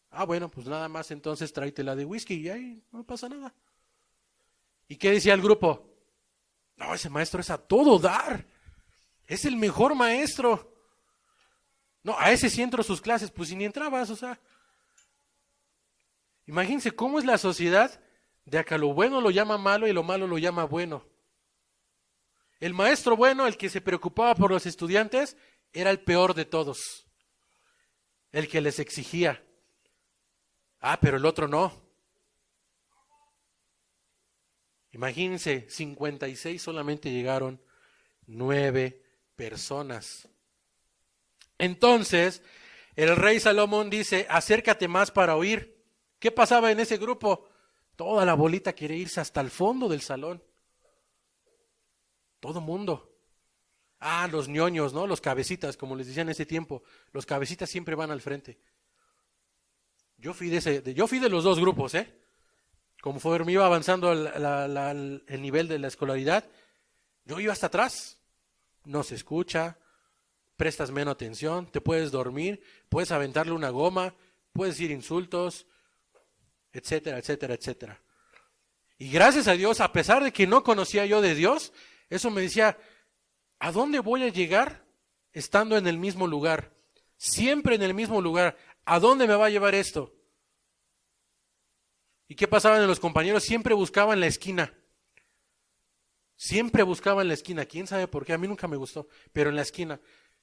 Ah, bueno, pues nada más entonces tráete la de whisky y ahí no pasa nada. ¿Y qué decía el grupo? No, ese maestro es a todo dar. Es el mejor maestro. No, a ese sí entro sus clases, pues si ni entrabas, o sea. Imagínense cómo es la sociedad de acá lo bueno lo llama malo y lo malo lo llama bueno. El maestro bueno, el que se preocupaba por los estudiantes, era el peor de todos. El que les exigía. Ah, pero el otro no. Imagínense, 56 solamente llegaron 9 personas. Entonces, el rey Salomón dice, acércate más para oír. ¿Qué pasaba en ese grupo? Toda la bolita quiere irse hasta el fondo del salón. Todo mundo. Los ñoños, ¿no? Los cabecitas, como les decían en ese tiempo. Los cabecitas siempre van al frente. Yo fui de los dos grupos, ¿eh? Conforme iba avanzando el nivel de la escolaridad, yo iba hasta atrás. No se escucha, prestas menos atención, te puedes dormir, puedes aventarle una goma, puedes decir insultos, etcétera, etcétera, etcétera. Y gracias a Dios, a pesar de que no conocía yo de Dios, eso me decía, ¿a dónde voy a llegar estando en el mismo lugar? Siempre en el mismo lugar. ¿A dónde me va a llevar esto? ¿Y qué pasaban en los compañeros? Siempre buscaban la esquina. Siempre buscaban la esquina. ¿Quién sabe por qué? A mí nunca me gustó, pero en la esquina.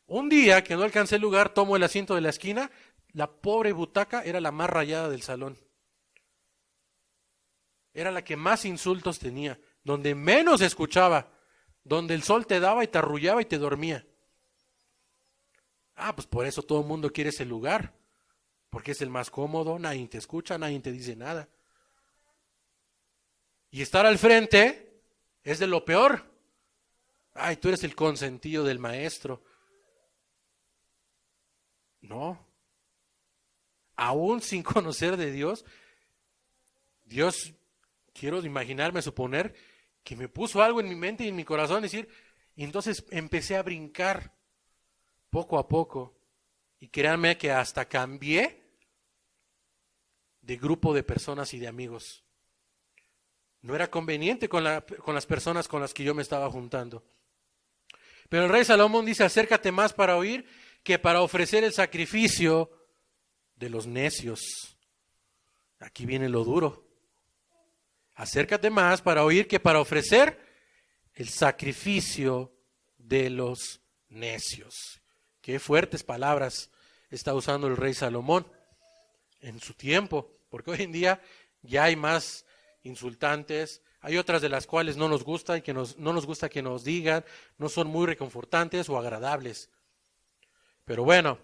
Un día que no alcancé el lugar, tomo el asiento de la esquina. La pobre butaca era la más rayada del salón. Era la que más insultos tenía, donde menos escuchaba, donde el sol te daba y te arrullaba y te dormía. Pues por eso todo el mundo quiere ese lugar, porque es el más cómodo, nadie te escucha, nadie te dice nada. Y estar al frente es de lo peor. Tú eres el consentido del maestro. No. Aún sin conocer de Dios, quiero imaginarme, suponer, que me puso algo en mi mente y en mi corazón, y entonces empecé a brincar poco a poco. Y créanme que hasta cambié de grupo de personas y de amigos. No era conveniente con las personas con las que yo me estaba juntando. Pero el rey Salomón dice, acércate más para oír que para ofrecer el sacrificio de los necios. Aquí viene lo duro. Acércate más para oír que para ofrecer el sacrificio de los necios. Qué fuertes palabras está usando el rey Salomón en su tiempo, porque hoy en día ya hay más insultantes, hay otras de las cuales no nos gusta y no nos gusta que nos digan, no son muy reconfortantes o agradables. Pero bueno,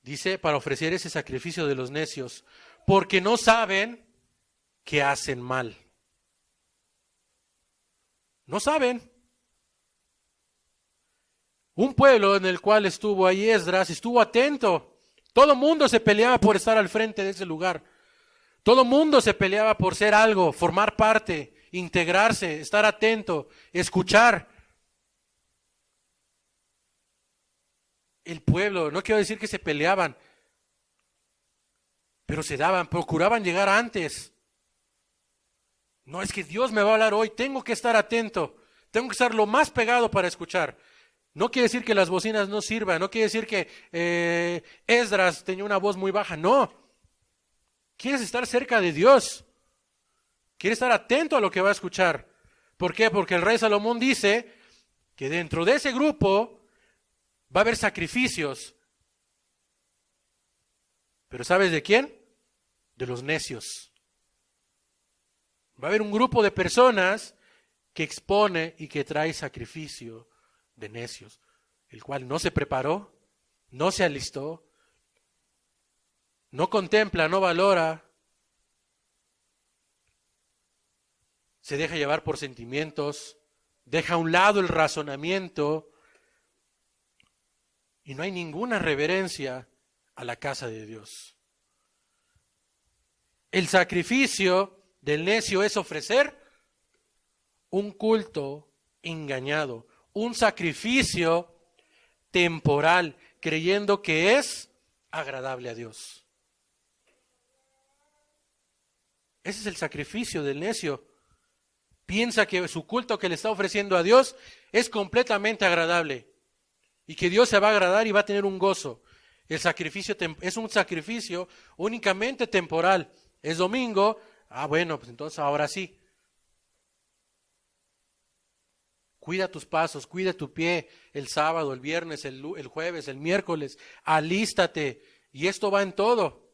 dice para ofrecer ese sacrificio de los necios, porque no saben que hacen mal. No saben. Un pueblo en el cual estuvo ahí Esdras, estuvo atento. Todo el mundo se peleaba por estar al frente de ese lugar. Todo el mundo se peleaba por ser algo, formar parte, integrarse, estar atento, escuchar. El pueblo, no quiero decir que se peleaban, pero se daban, procuraban llegar antes. No, es que Dios me va a hablar hoy, tengo que estar atento, tengo que estar lo más pegado para escuchar. No quiere decir que las bocinas no sirvan, no quiere decir que Esdras tenía una voz muy baja, no. Quieres estar cerca de Dios, quieres estar atento a lo que va a escuchar. ¿Por qué? Porque el rey Salomón dice que dentro de ese grupo va a haber sacrificios. ¿Pero sabes de quién? De los necios. Va a haber un grupo de personas que expone y que trae sacrificio de necios, el cual no se preparó, no se alistó, no contempla, no valora, se deja llevar por sentimientos, deja a un lado el razonamiento y no hay ninguna reverencia a la casa de Dios. El sacrificio del necio es ofrecer un culto engañado, un sacrificio temporal, creyendo que es agradable a Dios. Ese es el sacrificio del necio. Piensa que su culto que le está ofreciendo a Dios es completamente agradable y que Dios se va a agradar y va a tener un gozo. El sacrificio es un sacrificio únicamente temporal. Es domingo, bueno, pues entonces ahora sí. Cuida tus pasos, cuida tu pie el sábado, el viernes, el jueves, el miércoles. Alístate. Y esto va en todo.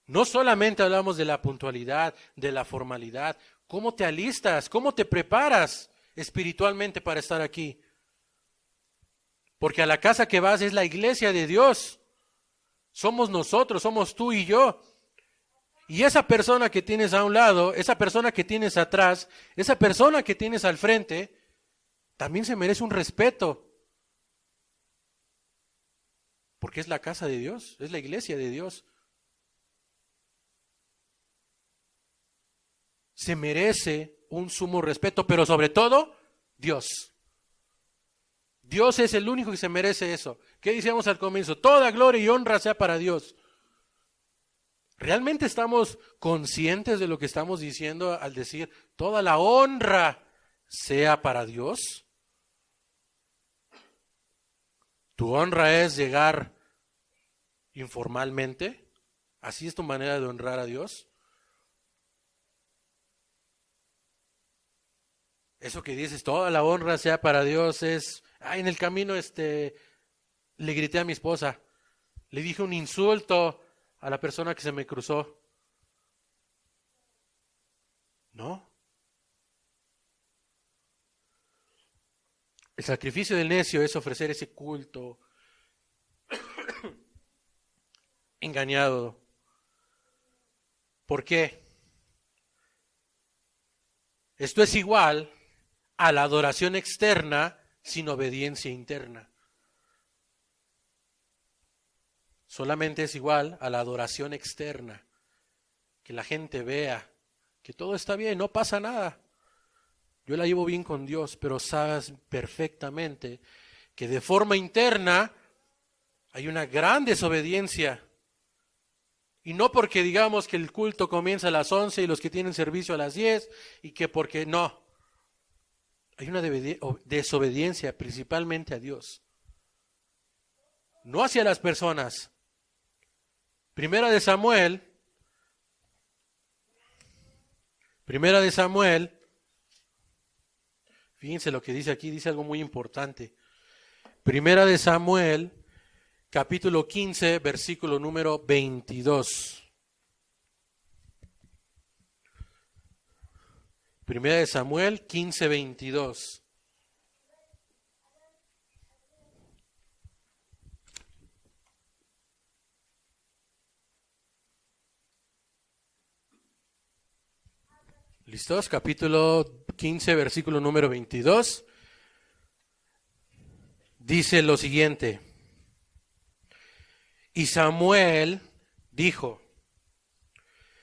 No solamente hablamos de la puntualidad, de la formalidad. ¿Cómo te alistas? ¿Cómo te preparas espiritualmente para estar aquí? Porque a la casa que vas es la iglesia de Dios. Somos nosotros, somos tú y yo. Y esa persona que tienes a un lado, esa persona que tienes atrás, esa persona que tienes al frente, también se merece un respeto. Porque es la casa de Dios, es la iglesia de Dios. Se merece un sumo respeto, pero sobre todo, Dios. Dios es el único que se merece eso. ¿Qué decíamos al comienzo? Toda gloria y honra sea para Dios. ¿Realmente estamos conscientes de lo que estamos diciendo al decir toda la honra sea para Dios? ¿Tu honra es llegar informalmente? ¿Así es tu manera de honrar a Dios? Eso que dices, toda la honra sea para Dios es, en el camino le grité a mi esposa, le dije un insulto a la persona que se me cruzó. ¿No? El sacrificio del necio es ofrecer ese culto engañado. ¿Por qué? Esto es igual a la adoración externa sin obediencia interna. Solamente es igual a la adoración externa. Que la gente vea que todo está bien, no pasa nada. Yo la llevo bien con Dios, pero sabes perfectamente que de forma interna hay una gran desobediencia. Y no porque digamos que el culto comienza a las 11 y los que tienen servicio a las 10 y que porque no. Hay una desobediencia principalmente a Dios. No hacia las personas. Primera de Samuel, fíjense lo que dice aquí, dice algo muy importante. Primera de Samuel, capítulo 15, versículo número 22. Primera de Samuel 15, 22. ¿Listos? Capítulo 15, versículo número 22. Dice lo siguiente. Y Samuel dijo,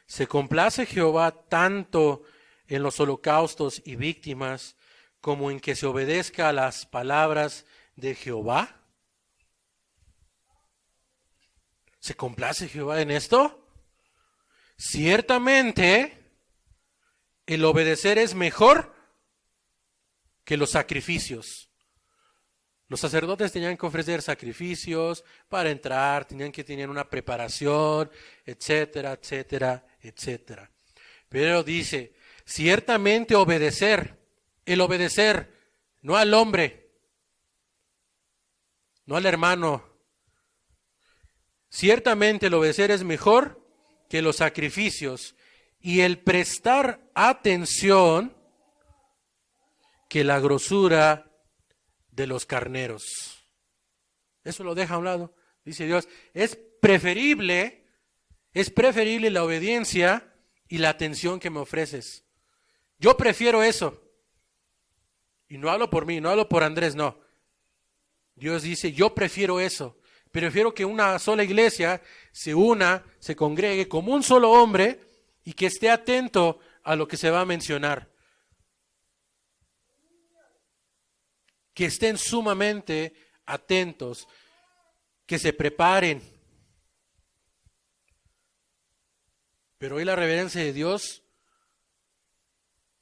¿se complace Jehová tanto en los holocaustos y víctimas como en que se obedezca a las palabras de Jehová? ¿Se complace Jehová en esto? Ciertamente, el obedecer es mejor que los sacrificios. Los sacerdotes tenían que ofrecer sacrificios para entrar, tenían que tener una preparación, etcétera, etcétera, etcétera. Pero dice, ciertamente el obedecer, no al hombre, no al hermano. Ciertamente el obedecer es mejor que los sacrificios y el prestar atención que la grosura de los carneros. Eso lo deja a un lado. Dice Dios, es preferible la obediencia y la atención que me ofreces. Yo prefiero eso. Y no hablo por mí, no hablo por Andrés, no. Dios dice, yo prefiero eso. Prefiero que una sola iglesia se una, se congregue como un solo hombre y que esté atento a lo que se va a mencionar. Que estén sumamente atentos, que se preparen. Pero hoy la reverencia de Dios,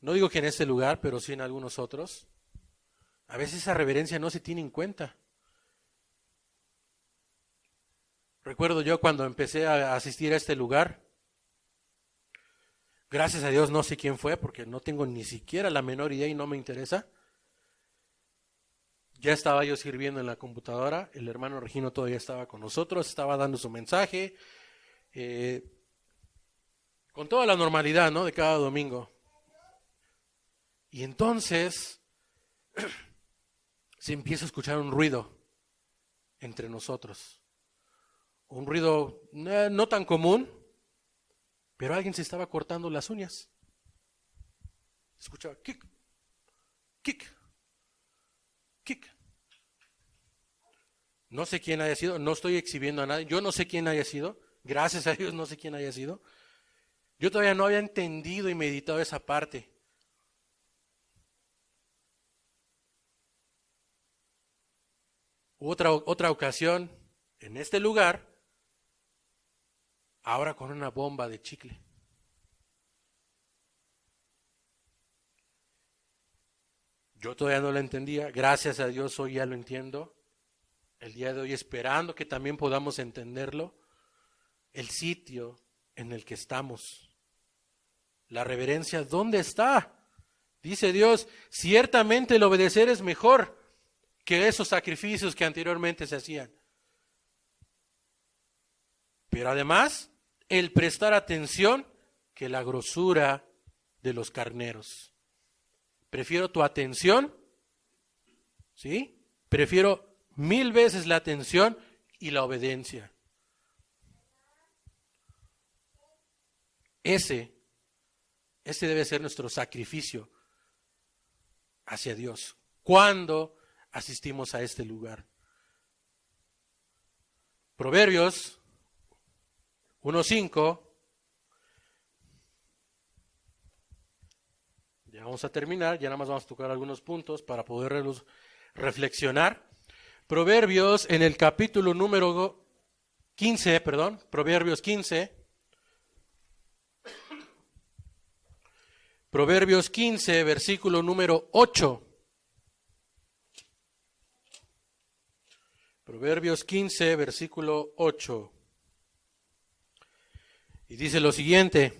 no digo que en este lugar, pero sí en algunos otros, a veces esa reverencia no se tiene en cuenta. Recuerdo yo cuando empecé a asistir a este lugar, gracias a Dios no sé quién fue, porque no tengo ni siquiera la menor idea y no me interesa. Ya estaba yo sirviendo en la computadora, el hermano Regino todavía estaba con nosotros, estaba dando su mensaje, con toda la normalidad, ¿no?, de cada domingo. Y entonces se empieza a escuchar un ruido entre nosotros. Un ruido no tan común, pero alguien se estaba cortando las uñas. Escuchaba, kick, kick, kick. No sé quién haya sido, no estoy exhibiendo a nadie, yo no sé quién haya sido, gracias a Dios no sé quién haya sido. Yo todavía no había entendido y meditado esa parte. Otra ocasión, en este lugar, ahora con una bomba de chicle. Yo todavía no lo entendía, gracias a Dios hoy ya lo entiendo. El día de hoy esperando que también podamos entenderlo, el sitio en el que estamos. La reverencia, ¿dónde está? Dice Dios, ciertamente el obedecer es mejor que esos sacrificios que anteriormente se hacían. Pero además, el prestar atención que la grosura de los carneros. Prefiero tu atención, ¿sí? Prefiero 1000 veces la atención y la obediencia. Ese debe ser nuestro sacrificio hacia Dios cuando asistimos a este lugar. Proverbios 1:5. Ya vamos a terminar, ya nada más vamos a tocar algunos puntos para poderlos reflexionar. Proverbios en el capítulo número 15, Proverbios 15. Proverbios 15, versículo número 8. Proverbios 15, versículo 8. Y dice lo siguiente: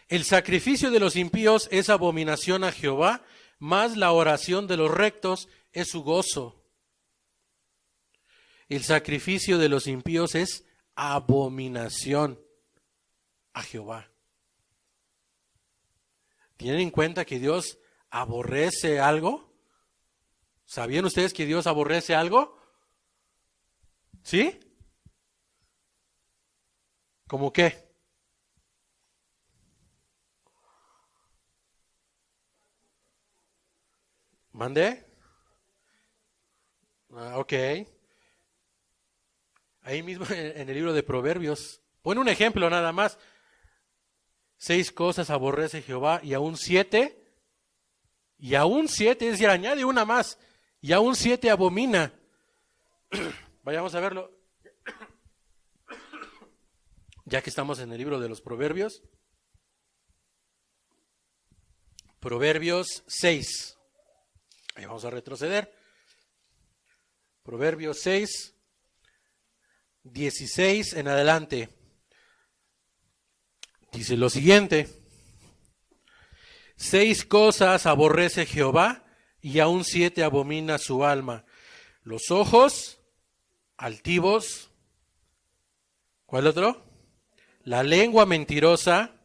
el sacrificio de los impíos es abominación a Jehová, mas la oración de los rectos es su gozo. El sacrificio de los impíos es abominación a Jehová. ¿Tienen en cuenta que Dios aborrece algo? ¿Sabían ustedes que Dios aborrece algo? ¿Sí? ¿Cómo qué? ¿Mandé? Ok. Ahí mismo en el libro de Proverbios, pone un ejemplo nada más. 6 cosas aborrece Jehová y aún 7, es decir, añade una más, y aún 7 abomina. Vayamos a verlo. Ya que estamos en el libro de los Proverbios. Proverbios 6. Ahí vamos a retroceder. Proverbios 6, 16 en adelante. Dice lo siguiente: 6 cosas aborrece Jehová y aún 7 abomina su alma: los ojos altivos, ¿cuál otro? La lengua mentirosa,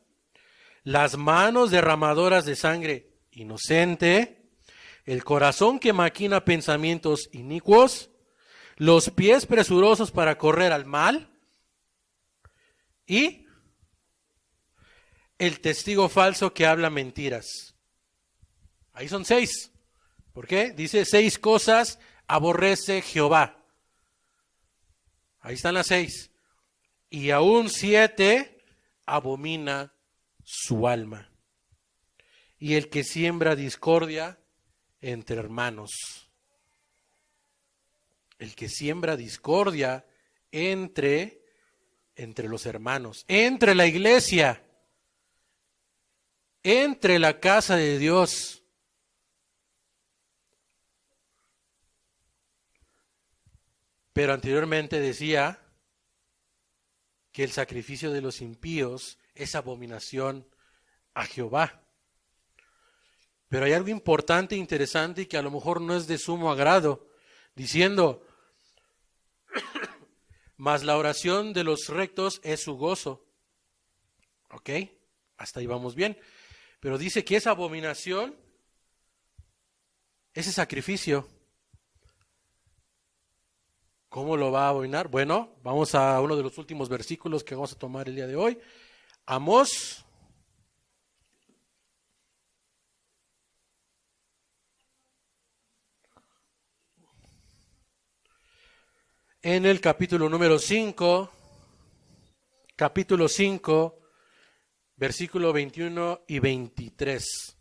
las manos derramadoras de sangre inocente, el corazón que maquina pensamientos inicuos, los pies presurosos para correr al mal y el testigo falso que habla mentiras. Ahí son 6. ¿Por qué? Dice 6 cosas aborrece Jehová. Ahí están las 6. Y aún 7 abomina su alma. Y el que siembra discordia entre hermanos. El que siembra discordia entre los hermanos, entre la iglesia, entre la casa de Dios. Pero anteriormente decía que el sacrificio de los impíos es abominación a Jehová. Pero hay algo importante e interesante y que a lo mejor no es de sumo agrado, diciendo, mas la oración de los rectos es su gozo. ¿Ok? Hasta ahí vamos bien. Pero dice que esa abominación, ese sacrificio, ¿cómo lo va a abominar? Bueno, vamos a uno de los últimos versículos que vamos a tomar el día de hoy. Amós en el capítulo número 5, versículo 21 y 23.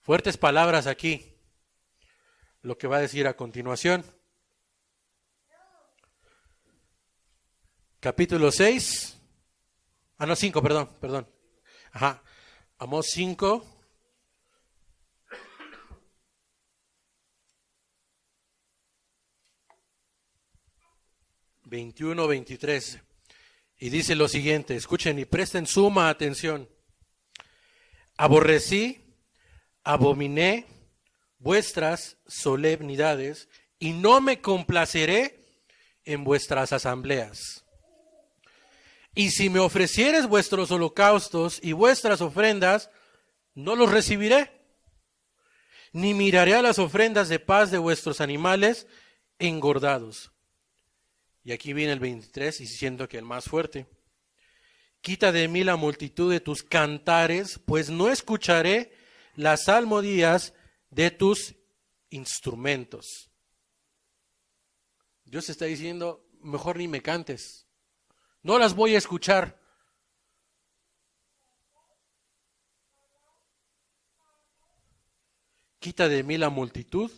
Fuertes palabras aquí, lo que va a decir a continuación. Capítulo 6, 5, perdón. Amós 5. ...21, 23... y dice lo siguiente, escuchen y presten suma atención. Aborrecí, abominé vuestras solemnidades, y no me complaceré en vuestras asambleas. Y si me ofrecieres vuestros holocaustos y vuestras ofrendas, no los recibiré, ni miraré a las ofrendas de paz de vuestros animales engordados. Y aquí viene el 23, y siento que el más fuerte. Quita de mí la multitud de tus cantares, pues no escucharé las salmodias de tus instrumentos. Dios está diciendo, mejor ni me cantes. No las voy a escuchar. Quita de mí la multitud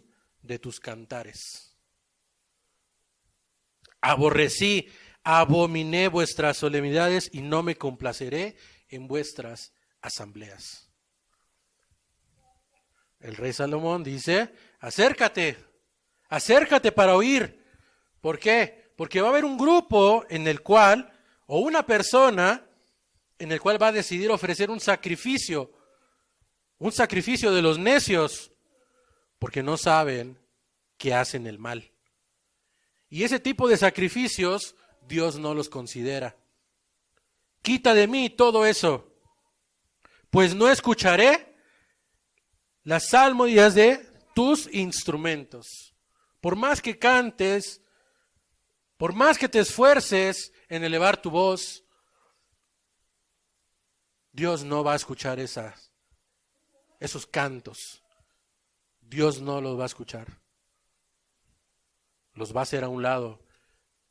de tus cantares. Aborrecí, abominé vuestras solemnidades y no me complaceré en vuestras asambleas. El rey Salomón dice, acércate para oír. ¿Por qué? Porque va a haber un grupo en el cual, o una persona en el cual va a decidir ofrecer un sacrificio de los necios, porque no saben que hacen el mal. Y ese tipo de sacrificios Dios no los considera. Quita de mí todo eso, pues no escucharé las salmodias de tus instrumentos. Por más que cantes, por más que te esfuerces en elevar tu voz, Dios no va a escuchar esos cantos. Dios no los va a escuchar. Los va a hacer a un lado.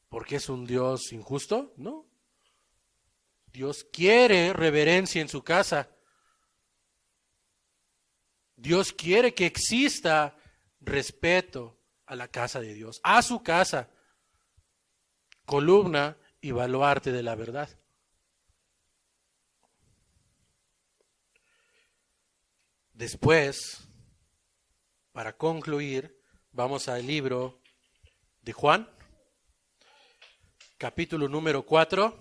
¿Porque es un Dios injusto? No. Dios quiere reverencia en su casa. Dios quiere que exista respeto a la casa de Dios, a su casa, columna y baluarte de la verdad. Después, para concluir, vamos al libro de Juan, capítulo número 4.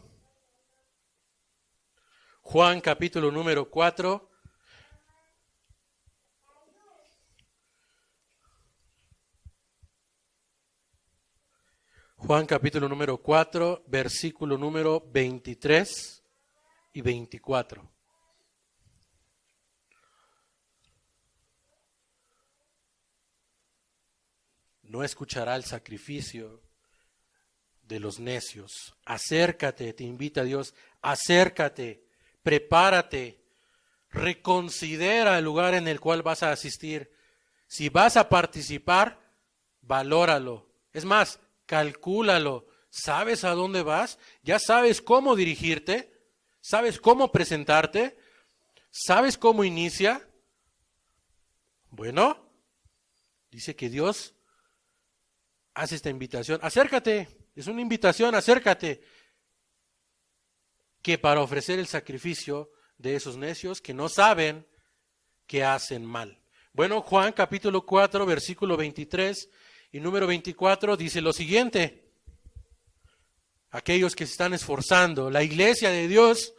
Juan, capítulo número 4. Juan, capítulo número 4, versículo número 23 y 24. No escuchará el sacrificio de los necios. Acércate, te invita Dios, acércate, prepárate, reconsidera el lugar en el cual vas a asistir. Si vas a participar, valóralo. Es más, calcúlalo. ¿Sabes a dónde vas? ¿Ya sabes cómo dirigirte? ¿Sabes cómo presentarte? ¿Sabes cómo inicia? Bueno, dice que Dios hace esta invitación. Acércate, es una invitación, acércate. Que para ofrecer el sacrificio de esos necios que no saben que hacen mal. Bueno, Juan capítulo 4, versículo 23 y número 24 dice lo siguiente. Aquellos que se están esforzando, la iglesia de Dios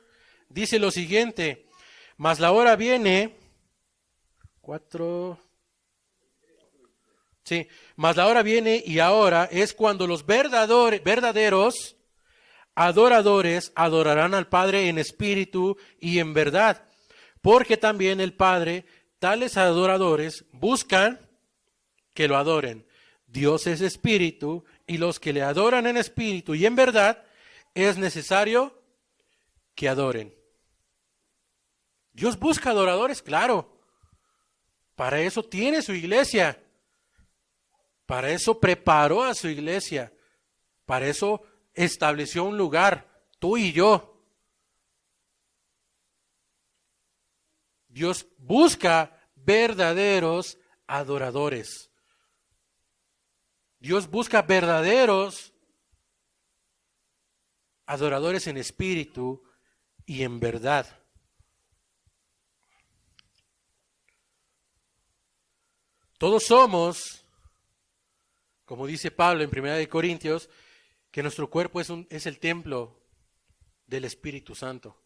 dice lo siguiente. Mas la hora viene, mas la hora viene y ahora es cuando los verdaderos adoradores adorarán al Padre en espíritu y en verdad, porque también el Padre, tales adoradores, buscan que lo adoren. Dios es espíritu y los que le adoran en espíritu y en verdad es necesario que adoren. Dios busca adoradores, claro. Para eso tiene su iglesia. Para eso preparó a su iglesia. Para eso estableció un lugar, tú y yo. Dios busca verdaderos adoradores. Dios busca verdaderos adoradores en espíritu y en verdad. Todos somos, como dice Pablo en 1 Corintios, que nuestro cuerpo es el templo del Espíritu Santo.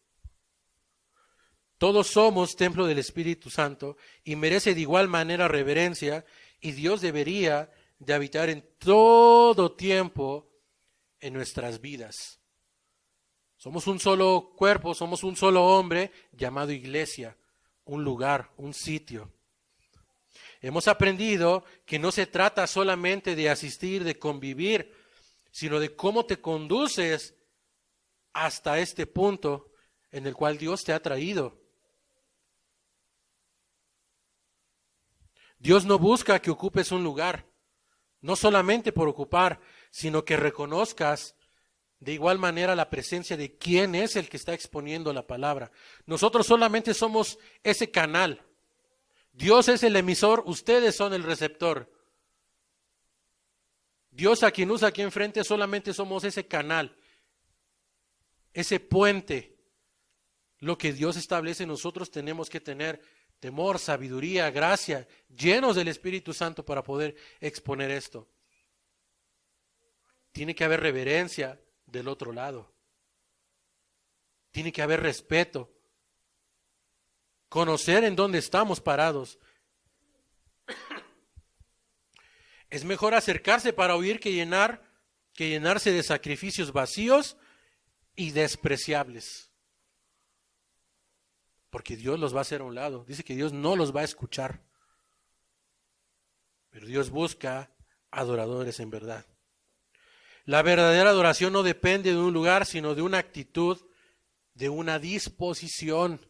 Todos somos templo del Espíritu Santo y merece de igual manera reverencia, y Dios debería de habitar en todo tiempo en nuestras vidas. Somos un solo cuerpo, somos un solo hombre llamado iglesia, un lugar, un sitio. Hemos aprendido que no se trata solamente de asistir, de convivir, sino de cómo te conduces hasta este punto en el cual Dios te ha traído. Dios no busca que ocupes un lugar, no solamente por ocupar, sino que reconozcas de igual manera la presencia de quién es el que está exponiendo la palabra. Nosotros solamente somos ese canal. Dios es el emisor, ustedes son el receptor. Dios, a quien usa aquí enfrente, solamente somos ese canal, ese puente. Lo que Dios establece, nosotros tenemos que tener temor, sabiduría, gracia, llenos del Espíritu Santo para poder exponer esto. Tiene que haber reverencia del otro lado. Tiene que haber respeto. Conocer en dónde estamos parados. Es mejor acercarse para oír que llenarse de sacrificios vacíos y despreciables. Porque Dios los va a hacer a un lado. Dice que Dios no los va a escuchar. Pero Dios busca adoradores en verdad. La verdadera adoración no depende de un lugar, sino de una actitud, de una disposición.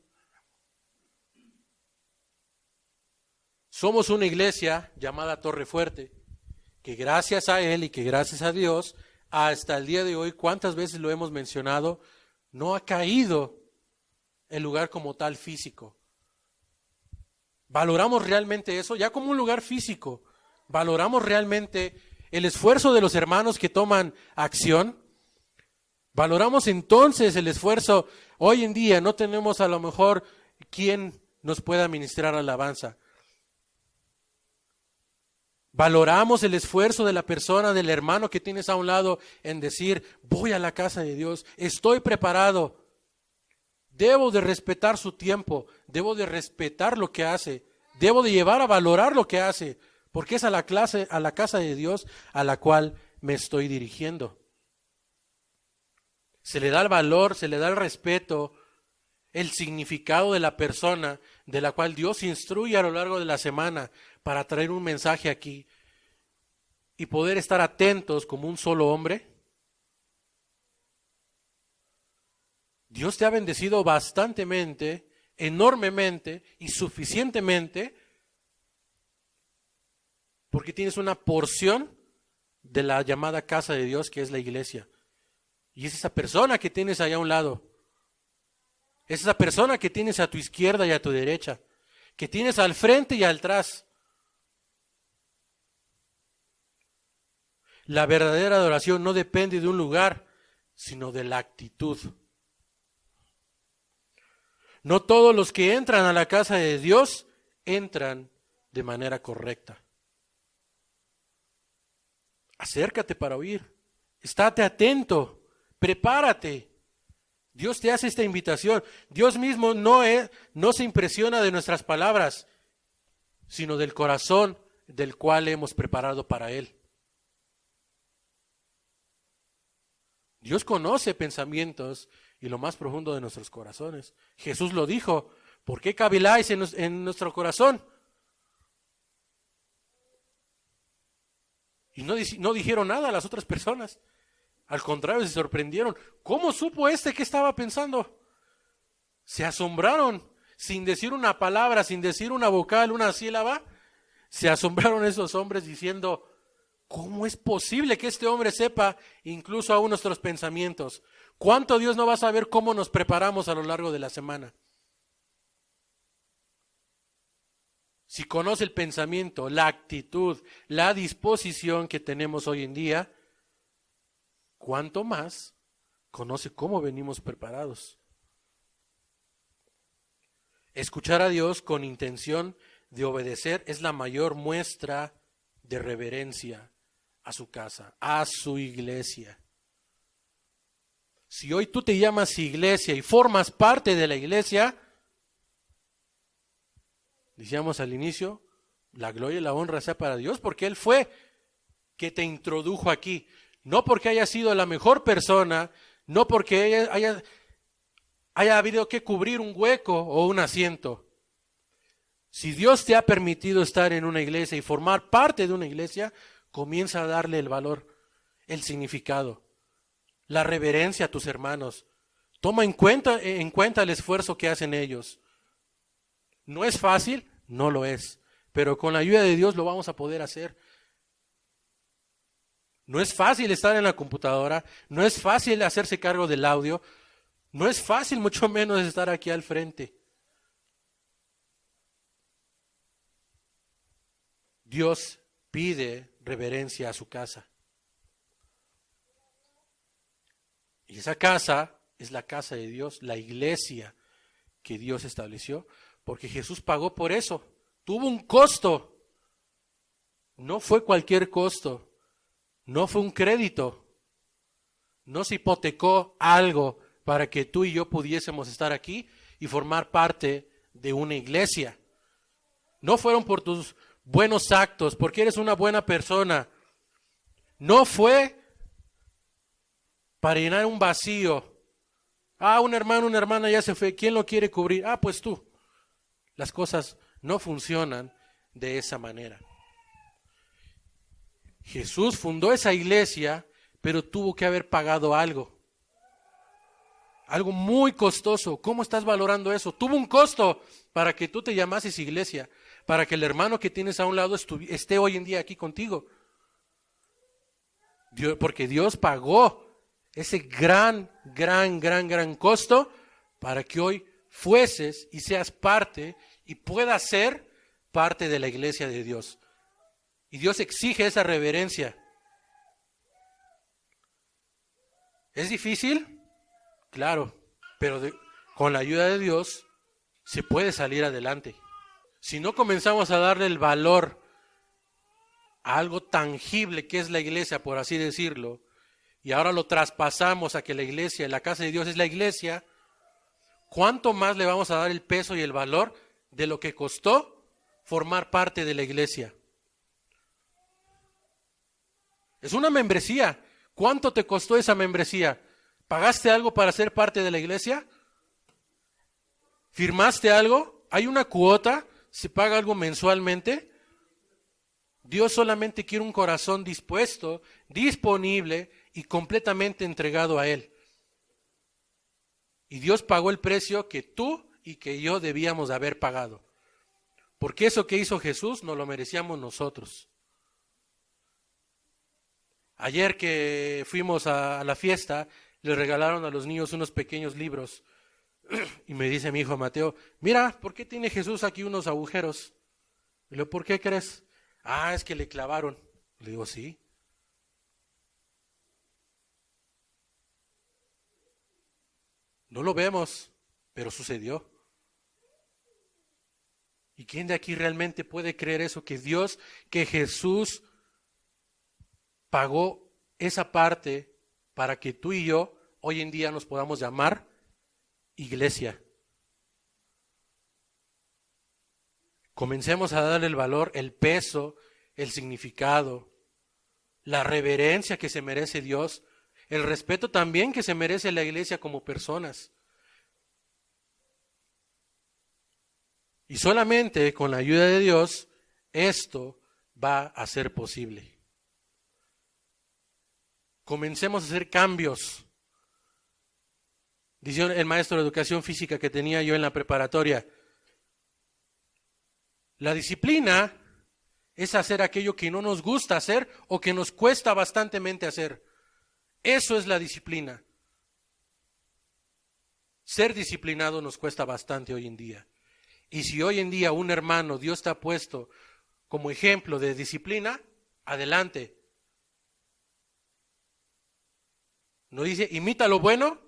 Somos una iglesia llamada Torre Fuerte, que gracias a Él y que gracias a Dios, hasta el día de hoy, ¿cuántas veces lo hemos mencionado? No ha caído el lugar como tal físico. ¿Valoramos realmente eso? Ya como un lugar físico, ¿valoramos realmente el esfuerzo de los hermanos que toman acción? ¿Valoramos entonces el esfuerzo? Hoy en día no tenemos a lo mejor quien nos pueda ministrar alabanza. Valoramos el esfuerzo de la persona, del hermano que tienes a un lado en decir, voy a la casa de Dios, estoy preparado, debo de respetar su tiempo, debo de respetar lo que hace, debo de llevar a valorar lo que hace, porque es a la casa de Dios a la cual me estoy dirigiendo. Se le da el valor, se le da el respeto, el significado de la persona de la cual Dios instruye a lo largo de la semana para traer un mensaje aquí y poder estar atentos como un solo hombre. Dios te ha bendecido bastantemente, enormemente y suficientemente porque tienes una porción de la llamada casa de Dios que es la iglesia. Y es esa persona que tienes allá a un lado. Es esa persona que tienes a tu izquierda y a tu derecha, que tienes al frente y atrás. La verdadera adoración no depende de un lugar, sino de la actitud. No todos los que entran a la casa de Dios entran de manera correcta. Acércate para oír. Estate atento. Prepárate. Dios te hace esta invitación. Dios mismo no se impresiona de nuestras palabras, sino del corazón del cual hemos preparado para Él. Dios conoce pensamientos y lo más profundo de nuestros corazones. Jesús lo dijo, ¿por qué caviláis en nuestro corazón? Y no dijeron nada a las otras personas. Al contrario, se sorprendieron. ¿Cómo supo qué estaba pensando? Se asombraron, sin decir una palabra, sin decir una vocal, una sílaba. Se asombraron esos hombres diciendo, ¿cómo es posible que este hombre sepa incluso aún nuestros pensamientos? ¿Cuánto Dios no va a saber cómo nos preparamos a lo largo de la semana? Si conoce el pensamiento, la actitud, la disposición que tenemos hoy en día, ¿cuánto más conoce cómo venimos preparados? Escuchar a Dios con intención de obedecer es la mayor muestra de reverencia a su casa, a su iglesia. Si hoy tú te llamas iglesia y formas parte de la iglesia, decíamos al inicio, la gloria y la honra sea para Dios, porque Él fue que te introdujo aquí. No porque haya sido la mejor persona, no porque haya habido que cubrir un hueco o un asiento. Si Dios te ha permitido estar en una iglesia y formar parte de una iglesia, comienza a darle el valor, el significado, la reverencia a tus hermanos. Toma en cuenta el esfuerzo que hacen ellos. ¿No es fácil? No lo es. Pero con la ayuda de Dios lo vamos a poder hacer. No es fácil estar en la computadora, no es fácil hacerse cargo del audio, no es fácil mucho menos estar aquí al frente. Dios pide reverencia a su casa. Y esa casa es la casa de Dios, la iglesia que Dios estableció, porque Jesús pagó por eso. Tuvo un costo. No fue cualquier costo. No fue un crédito. No se hipotecó algo para que tú y yo pudiésemos estar aquí y formar parte de una iglesia. No fueron por tus buenos actos, porque eres una buena persona. No fue para llenar un vacío. Un hermano, una hermana ya se fue. ¿Quién lo quiere cubrir? Pues tú. Las cosas no funcionan de esa manera. Jesús fundó esa iglesia, pero tuvo que haber pagado algo. Algo muy costoso. ¿Cómo estás valorando eso? Tuvo un costo para que tú te llamases iglesia, para que el hermano que tienes a un lado esté hoy en día aquí contigo. Porque Dios pagó ese gran costo para que hoy fueses y seas parte y puedas ser parte de la iglesia de Dios. Y Dios exige esa reverencia. ¿Es difícil? Claro, pero con la ayuda de Dios se puede salir adelante. Si no comenzamos a darle el valor a algo tangible que es la iglesia, por así decirlo, y ahora lo traspasamos a que la iglesia, la casa de Dios es la iglesia, ¿cuánto más le vamos a dar el peso y el valor de lo que costó formar parte de la iglesia? Es una membresía. ¿Cuánto te costó esa membresía? ¿Pagaste algo para ser parte de la iglesia? ¿Firmaste algo? ¿Hay una cuota? ¿Se paga algo mensualmente? Dios solamente quiere un corazón dispuesto, disponible y completamente entregado a Él. Y Dios pagó el precio que tú y que yo debíamos de haber pagado. Porque eso que hizo Jesús nos lo merecíamos nosotros. Ayer que fuimos a la fiesta, le regalaron a los niños unos pequeños libros. Y me dice mi hijo Mateo, mira, ¿por qué tiene Jesús aquí unos agujeros? Y le digo, ¿por qué crees? Es que le clavaron. Le digo, sí. No lo vemos, pero sucedió. ¿Y quién de aquí realmente puede creer eso? Que Dios, que Jesús pagó esa parte para que tú y yo hoy en día nos podamos llamar iglesia. Comencemos a darle el valor, el peso, el significado, la reverencia que se merece Dios, el respeto también que se merece la iglesia como personas. Y solamente con la ayuda de Dios esto va a ser posible. Comencemos a hacer cambios. Dice el maestro de educación física que tenía yo en la preparatoria, La disciplina es hacer aquello que no nos gusta hacer o que nos cuesta bastantemente hacer. Eso es la disciplina. Ser disciplinado nos cuesta bastante hoy en día. Y si hoy en día un hermano Dios te ha puesto como ejemplo de disciplina, adelante. No dice, imita lo bueno.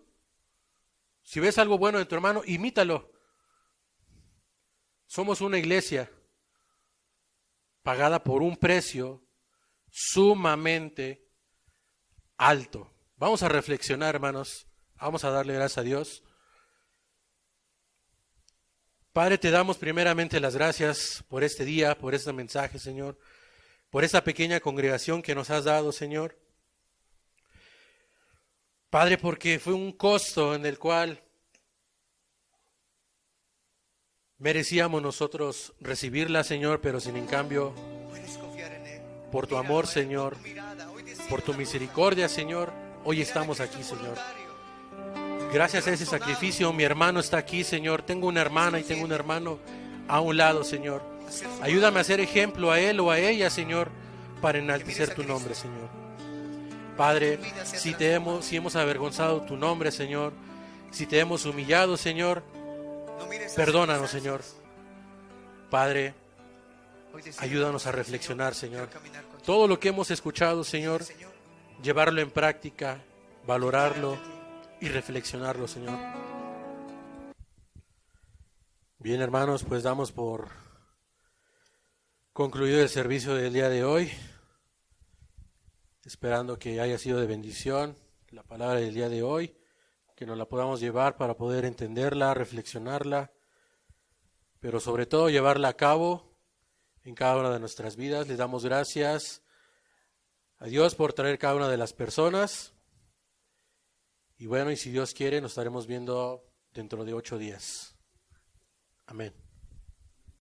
Si ves algo bueno en tu hermano, imítalo. Somos una iglesia pagada por un precio sumamente alto. Vamos a reflexionar, hermanos. Vamos a darle gracias a Dios. Padre, te damos primeramente las gracias por este día, por este mensaje, Señor, por esta pequeña congregación que nos has dado, Señor. Padre, porque fue un costo en el cual merecíamos nosotros recibirla, Señor, pero sin en cambio, por tu amor, Señor, por tu misericordia, Señor, hoy estamos aquí, Señor. Gracias a ese sacrificio, mi hermano está aquí, Señor. Tengo una hermana y tengo un hermano a un lado, Señor. Ayúdame a ser ejemplo a él o a ella, Señor, para enaltecer tu nombre, Señor. Padre, si hemos avergonzado tu nombre, Señor, si te hemos humillado, Señor, perdónanos, Señor. Padre, ayúdanos a reflexionar, Señor. Todo lo que hemos escuchado, Señor, llevarlo en práctica, valorarlo y reflexionarlo, Señor. Bien, hermanos, pues damos por concluido el servicio del día de hoy, esperando que haya sido de bendición la palabra del día de hoy, que nos la podamos llevar para poder entenderla, reflexionarla, pero sobre todo llevarla a cabo en cada una de nuestras vidas. Les damos gracias a Dios por traer cada una de las personas. Y bueno, y si Dios quiere, nos estaremos viendo dentro de 8 días. Amén.